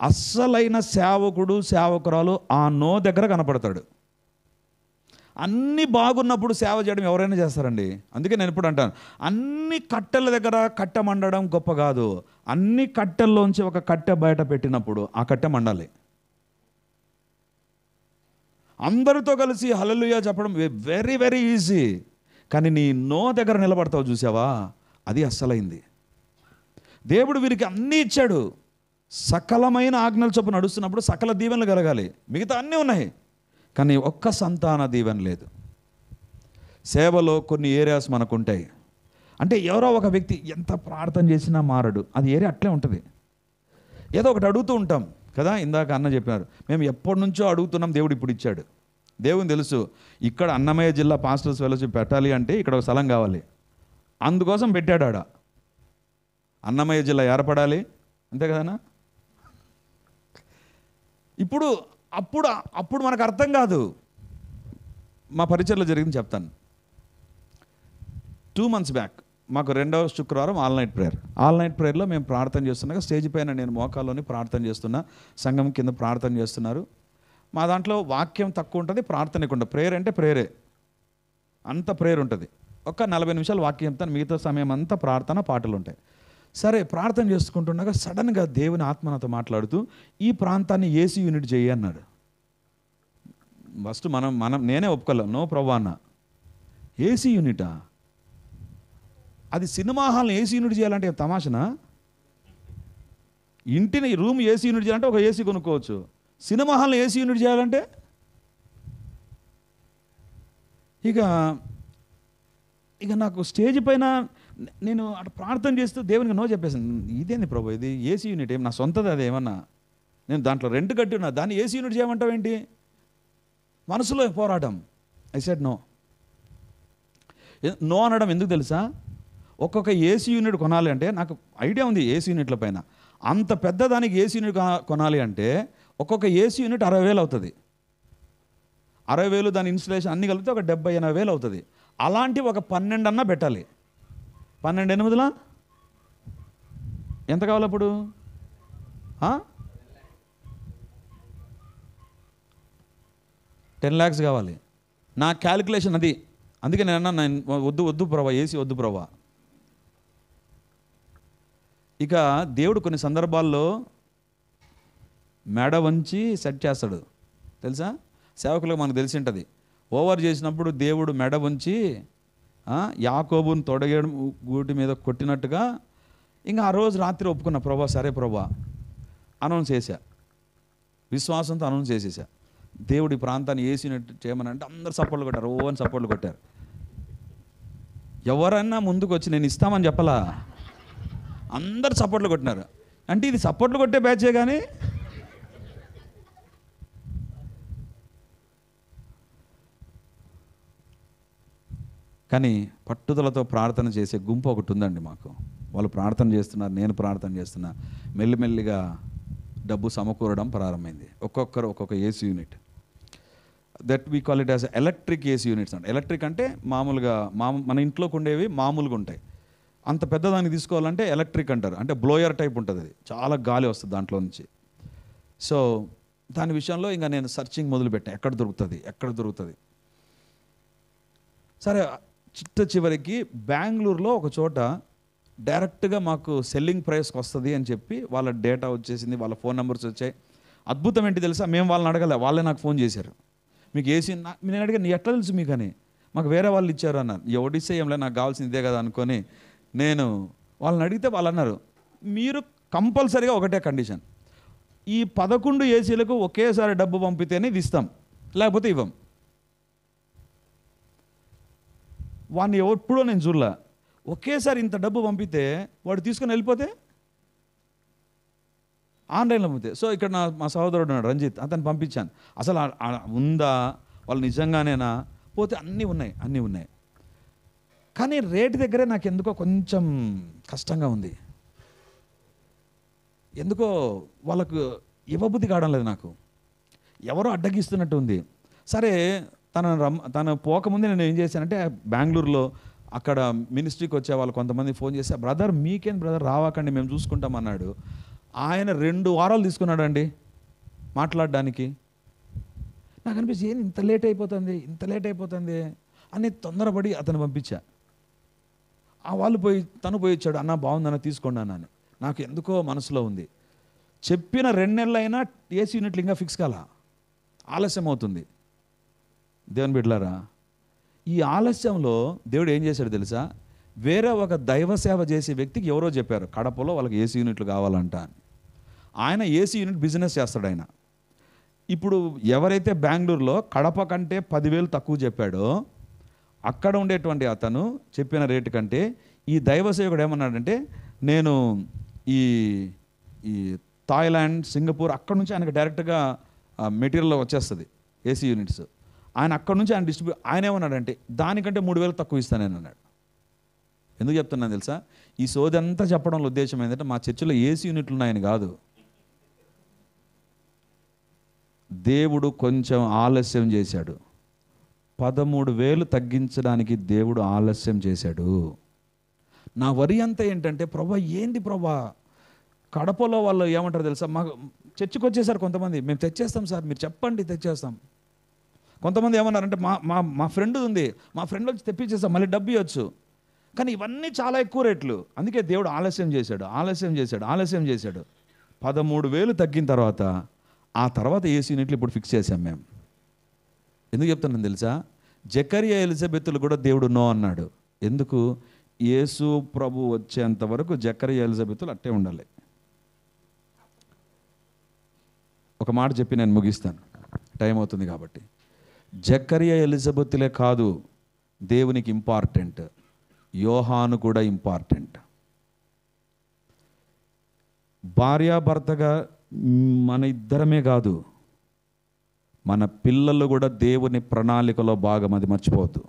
అస్సలైన సేవకుడు సేవకురాలు ఆ నో దగ్గర కనపడతాడు. అన్నీ బాగున్నప్పుడు సేవ చేయడం ఎవరైనా చేస్తారండి. అందుకే నేను ఇప్పుడు అంటాను, అన్ని కట్టెల దగ్గర కట్టె మండడం గొప్ప కాదు. అన్ని కట్టెల్లోంచి ఒక కట్టె బయట పెట్టినప్పుడు ఆ కట్టె మండాలి. అందరితో కలిసి హల్లెలూయా చెప్పడం వెరీ వెరీ ఈజీ. కానీ నీ నో దగ్గర నిలబడతావు చూసావా, అది అస్సలైంది. దేవుడు వీరికి అన్నీ ఇచ్చాడు. సకలమైన ఆజ్ఞల చొప్పున నడుస్తున్నప్పుడు సకల దీవెనలు కలగాలి, మిగతా అన్నీ ఉన్నాయి. కానీ ఒక్క సంతాన దీవెన లేదు. సేవలో కొన్ని ఏరియాస్ మనకు ఉంటాయి. అంటే ఎవరో ఒక వ్యక్తి ఎంత ప్రార్థన చేసినా మారడు, అది ఏరియా అట్లే ఉంటుంది. ఏదో ఒకటి అడుగుతూ ఉంటాం కదా. ఇందాక అన్న చెప్పినారు, మేము ఎప్పటి నుంచో అడుగుతున్నాం, దేవుడు ఇప్పుడు ఇచ్చాడు. దేవుని తెలుసు ఇక్కడ అన్నమయ్య జిల్లా పాస్టర్స్ ఫెలోషిప్ పెట్టాలి అంటే ఇక్కడ ఒక స్థలం కావాలి, అందుకోసం పెట్టాడు. ఆడ అన్నమయ్య జిల్లా ఏర్పడాలి, అంతే కదనా. ఇప్పుడు అప్పుడు మనకు అర్థం కాదు. మా పరిచర్లో జరిగింది చెప్తాను. 2 months బ్యాక్ మాకు 2వ శుక్రవారం ఆల్ నైట్ ప్రేయర్లో మేము ప్రార్థన చేస్తున్నాగా స్టేజ్ పైన నేను మోకాల్లోని ప్రార్థన చేస్తున్నా, సంఘం కింద ప్రార్థన చేస్తున్నారు. మా దాంట్లో వాక్యం తక్కువ ఉంటుంది, ప్రార్థన ఎక్కువ ఉంటుంది. ప్రేయర్ అంటే ప్రేయరే, అంత ప్రేయర్ ఉంటుంది. ఒక 40 నిమిషాలు వాక్యం చెప్తాను, మిగతా సమయం అంతా ప్రార్థన, పాటలు ఉంటాయి. సరే ప్రార్థన చేసుకుంటుండగా సడన్గా దేవుని ఆత్మ నాతో మాట్లాడుతూ ఈ ప్రాంతాన్ని ఏసీ యూనిట్ చేయి అన్నాడు. ఫస్ట్ నేనే ఒప్పుకోలేం, నో ప్రభా అన్న. ఏసీ యూనిటా? అది సినిమా హాల్ని ఏసీ యూనిట్ చేయాలంటే తమాషనా? ఇంటిని రూమ్ ఏసీ యూనిట్ చేయాలంటే ఒక ఏసీ కొనుక్కోవచ్చు, సినిమా హాల్ని ఏసీ యూనిట్ చేయాలంటే ఇక నాకు స్టేజ్ పైన నేను అటు ప్రార్థన చేస్తూ దేవునికి నో చెప్పేసాను. ఇదేంది ప్రభు, ఇది ఏసీ యూనిట్ ఏమి నా సొంతది, అది ఏమన్నా నేను దాంట్లో రెంట్ కట్టి ఉన్నా, దాన్ని ఏసీ యూనిట్ చేయమంటావు ఏంటి? మనసులో పోరాటం. I said no. నో అనడం ఎందుకు తెలుసా? ఒక్కొక్క ఏసీ యూనిట్ కొనాలి అంటే నాకు ఐడియా ఉంది ఏసీ యూనిట్ల పైన. అంత పెద్ద దానికి ఏసీ యూనిట్ కొనాలి అంటే ఒక్కొక్క ఏసీ యూనిట్ 60,000 అవుతుంది. 60,000 దాని ఇన్స్టలేషన్ అన్నీ కలిపితే ఒక 70,000-80,000 అవుతుంది. అలాంటి ఒక 12 అన్నా పెట్టాలి. 12 ఎంత కావాలి అప్పుడు? 10 lakhs కావాలి. నా క్యాలిక్యులేషన్ అది. అందుకే నేను అన్నా, వద్దు ప్రభా, ఏసీ వద్దు ప్రభా. ఇక దేవుడు కొన్ని సందర్భాల్లో మెడ వంచి సెట్ చేస్తాడు తెలుసా. సేవకులకు మనకు తెలిసి ఉంటుంది. ఓవర్ చేసినప్పుడు దేవుడు మెడ వంచి యాకోబుని తొడగేయడం గూటి మీద కొట్టినట్టుగా ఇంకా ఆ రోజు రాత్రి ఒప్పుకున్న, ప్రభా సరే ప్రభా అనౌన్స్ చేశా, విశ్వాసంతో అనౌన్స్ చేసేసా. దేవుడి ప్రాంతాన్ని ఏసినట్టు చేయమని అంటే అందరు సపోర్ట్లు కొట్టారు, ఓ అని సపోర్ట్లు కొట్టారు. ఎవరన్నా ముందుకు వచ్చి నేను ఇస్తామని చెప్పలా, అందరు సపోర్ట్లు కొట్టినారు. అంటే ఇది సపోర్ట్లు కొట్టే బ్యాచే కానీ పట్టుదలతో ప్రార్థన చేసే గుంపు ఒకటి ఉందండి మాకు. వాళ్ళు ప్రార్థన చేస్తున్నారు, నేను ప్రార్థన చేస్తున్నా. మెల్లిమెల్లిగా డబ్బు సమకూరడం ప్రారంభమైంది. ఒక్కొక్కరు ఒక్కొక్క AC unit, that we call it as electric AC units అంటే. ఎలక్ట్రిక్ అంటే మామూలుగా మన ఇంట్లోకి ఉండేవి మామూలుగా ఉంటాయి. అంత పెద్దదానికి తీసుకోవాలంటే ఎలక్ట్రిక్ అంటారు, అంటే బ్లోయర్ టైప్ ఉంటుంది, అది చాలా గాలి వస్తుంది దాంట్లో నుంచి. సో దాని విషయంలో ఇంకా నేను సర్చింగ్ మొదలుపెట్టాను, ఎక్కడ దొరుకుతుంది. సరే చివరికి బెంగళూరులో ఒక చోట డైరెక్ట్గా మాకు సెల్లింగ్ ప్రైస్కి వస్తుంది అని చెప్పి వాళ్ళ డేటా వచ్చేసింది, వాళ్ళ ఫోన్ నెంబర్స్ వచ్చాయి. అద్భుతం ఏంటి తెలుసా, మేము వాళ్ళని అడగలే, వాళ్ళే నాకు ఫోన్ చేశారు. మీకు ఏసీ నేను అడిగాను, ఎట్లా తెలుసు మీకు అని. మాకు వేరే వాళ్ళు ఇచ్చారు అన్నారు. ఎవడిస్తే ఏంలే, నాకు కావాల్సింది ఇదే కదా అనుకొని నేను వాళ్ళని అడిగితే వాళ్ళు అన్నారు, మీరు కంపల్సరీగా ఒకటే కండిషన్, ఈ 11 ఏసీలకు ఒకేసారి డబ్బు పంపితేనే ఇది ఇస్తాం, లేకపోతే ఇవ్వం. వాడిని ఎప్పుడో నేను చూడలే. ఒకేసారి ఇంత డబ్బు పంపితే వాడు తీసుకొని వెళ్ళిపోతే ఆన్లైన్లో పంపితే. సో ఇక్కడ మా సహోదరుడు ఉన్నాడు రంజిత్, అతను పంపించాను. అసలు ఉందా, వాళ్ళు నిజంగానేనా, పోతే అన్నీ ఉన్నాయి. కానీ రేటు దగ్గరే నాకు ఎందుకో కొంచెం కష్టంగా ఉంది. ఎందుకో వాళ్ళకు ఇవ్వబుద్ధి కావడం లేదు నాకు, ఎవరో అడ్డగిస్తున్నట్టు ఉంది. సరే తను పోకముందే నేను ఏం చేశానంటే, బెంగళూరులో అక్కడ మినిస్ట్రీకి వచ్చే వాళ్ళు కొంతమంది ఫోన్ చేసి, బ్రదర్ మీకేం బ్రదర్ రావాకండి, మేము చూసుకుంటామన్నాడు. ఆయన 2 వారాలు తీసుకున్నాడండి మాట్లాడడానికి. నాకు అనిపించి ఏంది ఇంత లేట్ అయిపోతుంది అని తొందరపడి అతను పంపించా. తను పోయి ఇచ్చాడు, అన్న బాగుందన్న తీసుకోండి అన్నాను. నాకు ఎందుకో మనసులో ఉంది, చెప్పిన 2 నెలలైనా ఏసీ యూనిట్లు ఇంకా ఫిక్స్ కాలా, ఆలస్యం అవుతుంది. దేవుని బిడ్డలారా, ఈ ఆలస్యంలో దేవుడు ఏం చేశాడు తెలుసా, వేరే ఒక దైవ సేవ చేసే వ్యక్తికి ఎవరో చెప్పారు కడపలో వాళ్ళకి ఏసీ యూనిట్లు కావాలంట అని. ఆయన ఏసీ యూనిట్ బిజినెస్ చేస్తాడు ఆయన. ఇప్పుడు ఎవరైతే బెంగళూరులో కడప కంటే 10,000 తక్కువ చెప్పాడో, అక్కడ ఉండేటువంటి అతను చెప్పిన రేటు కంటే ఈ దైవ సేవకుడు ఏమన్నాడంటే, నేను ఈ థాయిలాండ్, సింగపూర్ అక్కడ నుంచి ఆయనకు డైరెక్ట్గా మెటీరియల్ వచ్చేస్తుంది ఏసీ యూనిట్స్. ఆయన అక్కడ నుంచి ఆయన ఆయన ఏమన్నాడంటే, దానికంటే 3,000 తక్కువ ఇస్తానని అన్నాడు. ఎందుకు చెప్తున్నాను తెలుసా, ఈ సోదంతా చెప్పడంలో ఉద్దేశం ఏంటంటే, మా చర్చిలో ఏసీ యూనిట్లు ఉన్నాయని కాదు, దేవుడు కొంచెం ఆలస్యం చేశాడు. 13,000 తగ్గించడానికి దేవుడు ఆలస్యం చేశాడు. నా వరి అంతా ఏంటంటే, ప్రభా ఏంది ప్రభా, కడపలో వాళ్ళు ఏమంటారు తెలుసా, మాకు చర్చికి వచ్చేసారు కొంతమంది, మేము తెచ్చేస్తాం సార్, మీరు చెప్పండి తెచ్చేస్తాం. కొంతమంది ఏమన్నారంటే, మా ఫ్రెండ్ ఉంది, మా ఫ్రెండ్ వచ్చి తెప్పించేస్తాం, మళ్ళీ డబ్బు ఇవ్వచ్చు. కానీ ఇవన్నీ చాలా ఎక్కువ రేట్లు. అందుకే దేవుడు ఆలస్యం చేశాడు. 13,000 తగ్గిన తర్వాత ఆ తర్వాత ఏసీ యూనిట్లు ఇప్పుడు ఫిక్స్ చేశాం మేము. ఎందుకు చెప్తున్నాను తెలుసా, జకరియా ఎలిజబెత్తులు కూడా దేవుడు నో అన్నాడు. ఎందుకు, యేసు ప్రభు వచ్చేంత వరకు జకరియా ఎలిజబెత్తులు అట్టే ఉండాలి. ఒక మాట చెప్పి నేను ముగిస్తాను, టైం అవుతుంది కాబట్టి. జకరియా ఎలిజబెత్తులే కాదు దేవునికి ఇంపార్టెంట్, యోహాను కూడా ఇంపార్టెంట్. భార్యాభర్తగా మన ఇద్దరమే కాదు, మన పిల్లలు కూడా దేవుని ప్రణాళికలో భాగం, అది మర్చిపోవద్దు.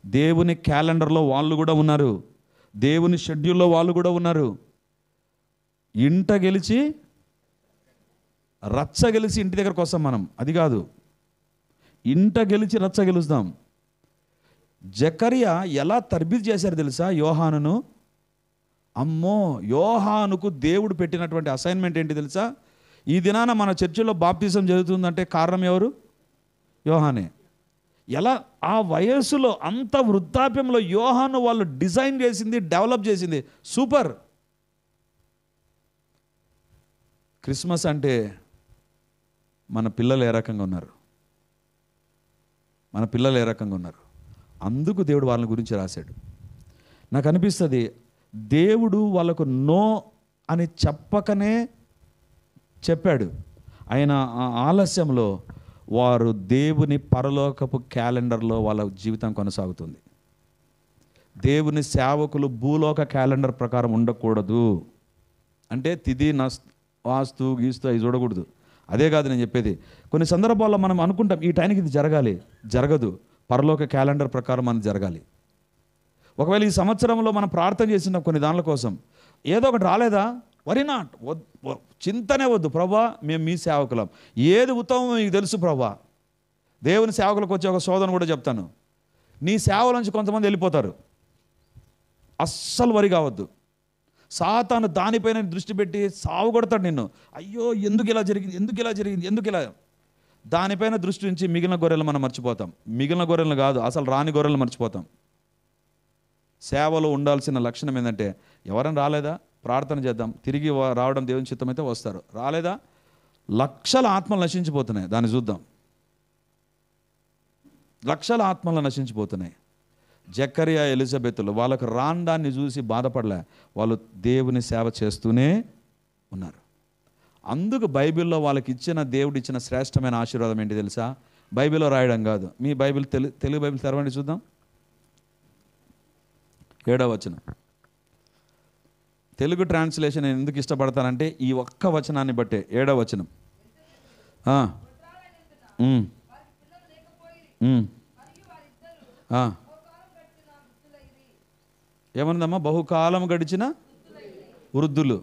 దేవుని క్యాలెండర్లో వాళ్ళు కూడా ఉన్నారు, దేవుని షెడ్యూల్లో వాళ్ళు కూడా ఉన్నారు. ఇంట గెలిచి రచ్చ గెలిచి ఇంటి దగ్గరకు వస్తాం మనం, అది కాదు. ఇంట గెలిచి రచ్చ గెలుస్తాం. జకరియా ఎలా తర్బీదు చేశారు తెలుసా యోహానును. అమ్మో, యోహానుకు దేవుడు పెట్టినటువంటి అసైన్మెంట్ ఏంటి తెలుసా, ఈ దినాన మన చర్చిలో బాప్తిజం జరుగుతుందంటే కారణం ఎవరు, యోహానే. ఎలా ఆ వయస్సులో అంత వృద్ధాప్యంలో యోహాను వాళ్ళు డిజైన్ చేసింది, డెవలప్ చేసింది, సూపర్. క్రిస్మస్ అంటే మన పిల్లలు ఏ రకంగా ఉన్నారు, అందుకు దేవుడు వాళ్ళని గురించి రాశాడు. నాకు అనిపిస్తుంది, దేవుడు వాళ్ళకు నో అని చెప్పకనే చెప్పాడు. ఆయన ఆ ఆలస్యంలో వారు దేవుని పరలోకపు క్యాలెండర్లో వాళ్ళ జీవితం కొనసాగుతుంది. దేవుని సేవకులు భూలోక క్యాలెండర్ ప్రకారం ఉండకూడదు. అంటే తిథి వాస్తు గీస్తూ అవి చూడకూడదు. అదే కాదు నేను చెప్పేది. కొన్ని సందర్భాల్లో మనం అనుకుంటాం ఈ టైంకి ఇది జరగాలి, జరగదు. పరలోక క్యాలెండర్ ప్రకారం మనకు జరగాలి. ఒకవేళ ఈ సంవత్సరంలో మనం ప్రార్థన చేసిన కొన్ని దానిల కోసం ఏదో ఒకటి రాలేదా, వరీ నాట్, చింతనే వద్దు. ప్రభా మేము మీ సేవకులం, ఏది ఉత్తమం మీకు తెలుసు ప్రభా. దేవుని సేవకులకు వచ్చే ఒక శోధన కూడా చెప్తాను. నీ సేవ నుంచి కొంతమంది వెళ్ళిపోతారు, అస్సలు వరి కావద్దు. సాతాను దానిపైన దృష్టి పెట్టి సావుగొడతాడు నిన్ను. అయ్యో ఎందుకు ఇలా జరిగింది, ఎందుకు ఇలా దానిపైన దృష్టి నుంచి మిగిలిన గొర్రెలు మనం మర్చిపోతాం. మిగిలిన గొర్రెలను కాదు, అసలు రాని గొర్రెలను మర్చిపోతాం. సేవలో ఉండాల్సిన లక్షణం ఏంటంటే, ఎవరైనా రాలేదా ప్రార్థన చేద్దాం, తిరిగి రావడం దేవుని చిత్తమైతే వస్తారు. రాలేదా లక్షల ఆత్మలు నశించిపోతున్నాయి, దాన్ని చూద్దాం. లక్షల ఆత్మలు నశించిపోతున్నాయి. జకరియా ఎలిజబెత్లు వాళ్ళకు రాండాన్ని చూసి బాధపడలే, వాళ్ళు దేవుని సేవ చేస్తూనే ఉన్నారు. అందుకు బైబిల్లో వాళ్ళకి ఇచ్చిన దేవుడు ఇచ్చిన శ్రేష్టమైన ఆశీర్వాదం ఏంటి తెలుసా? బైబిల్లో రాయడం కాదు. మీ బైబిల్ తెలుగు బైబిల్ తెరవండి చూద్దాం. 7వ వచనం. తెలుగు ట్రాన్స్లేషన్ నేను ఎందుకు ఇష్టపడతానంటే ఈ ఒక్క వచనాన్ని బట్టే. 7వ వచనం. ఏమనుందమ్మా? బహుకాలం గడిచిన వృద్ధులు.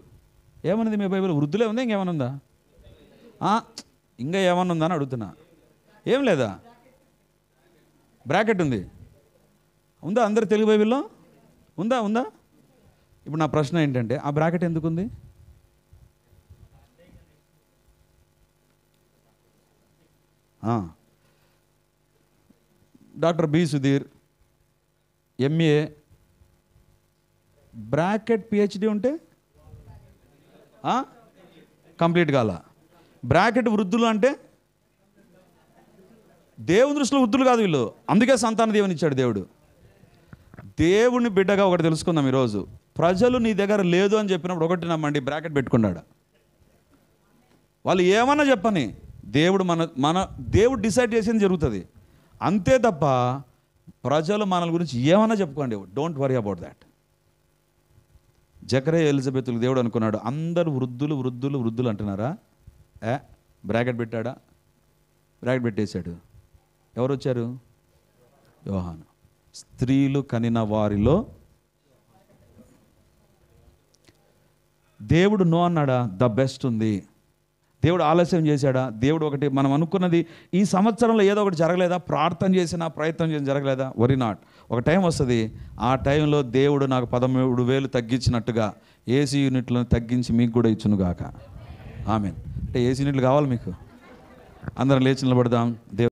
ఏమన్నది మీ బైబిల్? వృద్ధులే ఉందా, ఇంకేమనుందా? ఇంకా ఏమన్నా అని అడుగుతున్నా. ఏం లేదా? బ్రాకెట్ ఉంది, ఉందా? అందరు తెలుగు బైబిల్లో ఉందా? ఇప్పుడు నా ప్రశ్న ఏంటంటే, ఆ బ్రాకెట్ ఎందుకుంది? Doctor B Sudhir MA bracket PhD ఉంటే కంప్లీట్ కాల. బ్రాకెట్ వృద్ధులు అంటే దేవుని దృష్టిలో వృద్ధులు కాదు వీళ్ళు. అందుకే సంతాన దేవుని ఇచ్చాడు దేవుడు. దేవుని బిడ్డగా ఒకటి తెలుసుకుందాం ఈరోజు. ప్రజలు నీ దగ్గర లేదు అని చెప్పినప్పుడు ఒకటి నమ్మండి, బ్రాకెట్ పెట్టుకున్నాడు. వాళ్ళు ఏమన్నా చెప్పని మన దేవుడు డిసైడ్ చేసింది జరుగుతుంది అంతే తప్ప ప్రజలు మన గురించి ఏమన్నా చెప్పుకోండి, don't worry about that. Zechariah ఎలిజబెత్లు దేవుడు అనుకున్నాడు, అందరూ వృద్ధులు అంటున్నారా? బ్రాకెట్ పెట్టాడా? బ్రాకెట్ పెట్టేశాడు. ఎవరు వచ్చారు? యోహాను. స్త్రీలు కనిన వారిలో దేవుడు నో అన్నాడా? ద బెస్ట్ ఉంది. దేవుడు ఆలస్యం చేశాడా? దేవుడు ఒకటి మనం అనుకున్నది ఈ సంవత్సరంలో ఏదో ఒకటి జరగలేదా? ప్రార్థన చేసినా ప్రయత్నం చేసిన జరగలేదా? Worry not. ఒక టైం వస్తుంది, ఆ టైంలో దేవుడు నాకు 13,000 తగ్గించినట్టుగా ఏసీ యూనిట్లను తగ్గించి మీకు కూడా ఇచ్చునుగాక. ఆమెన్. అంటే ఏసీ యూనిట్లు కావాలి మీకు? అందరం లేచి నిలబడదాం. దేవుడు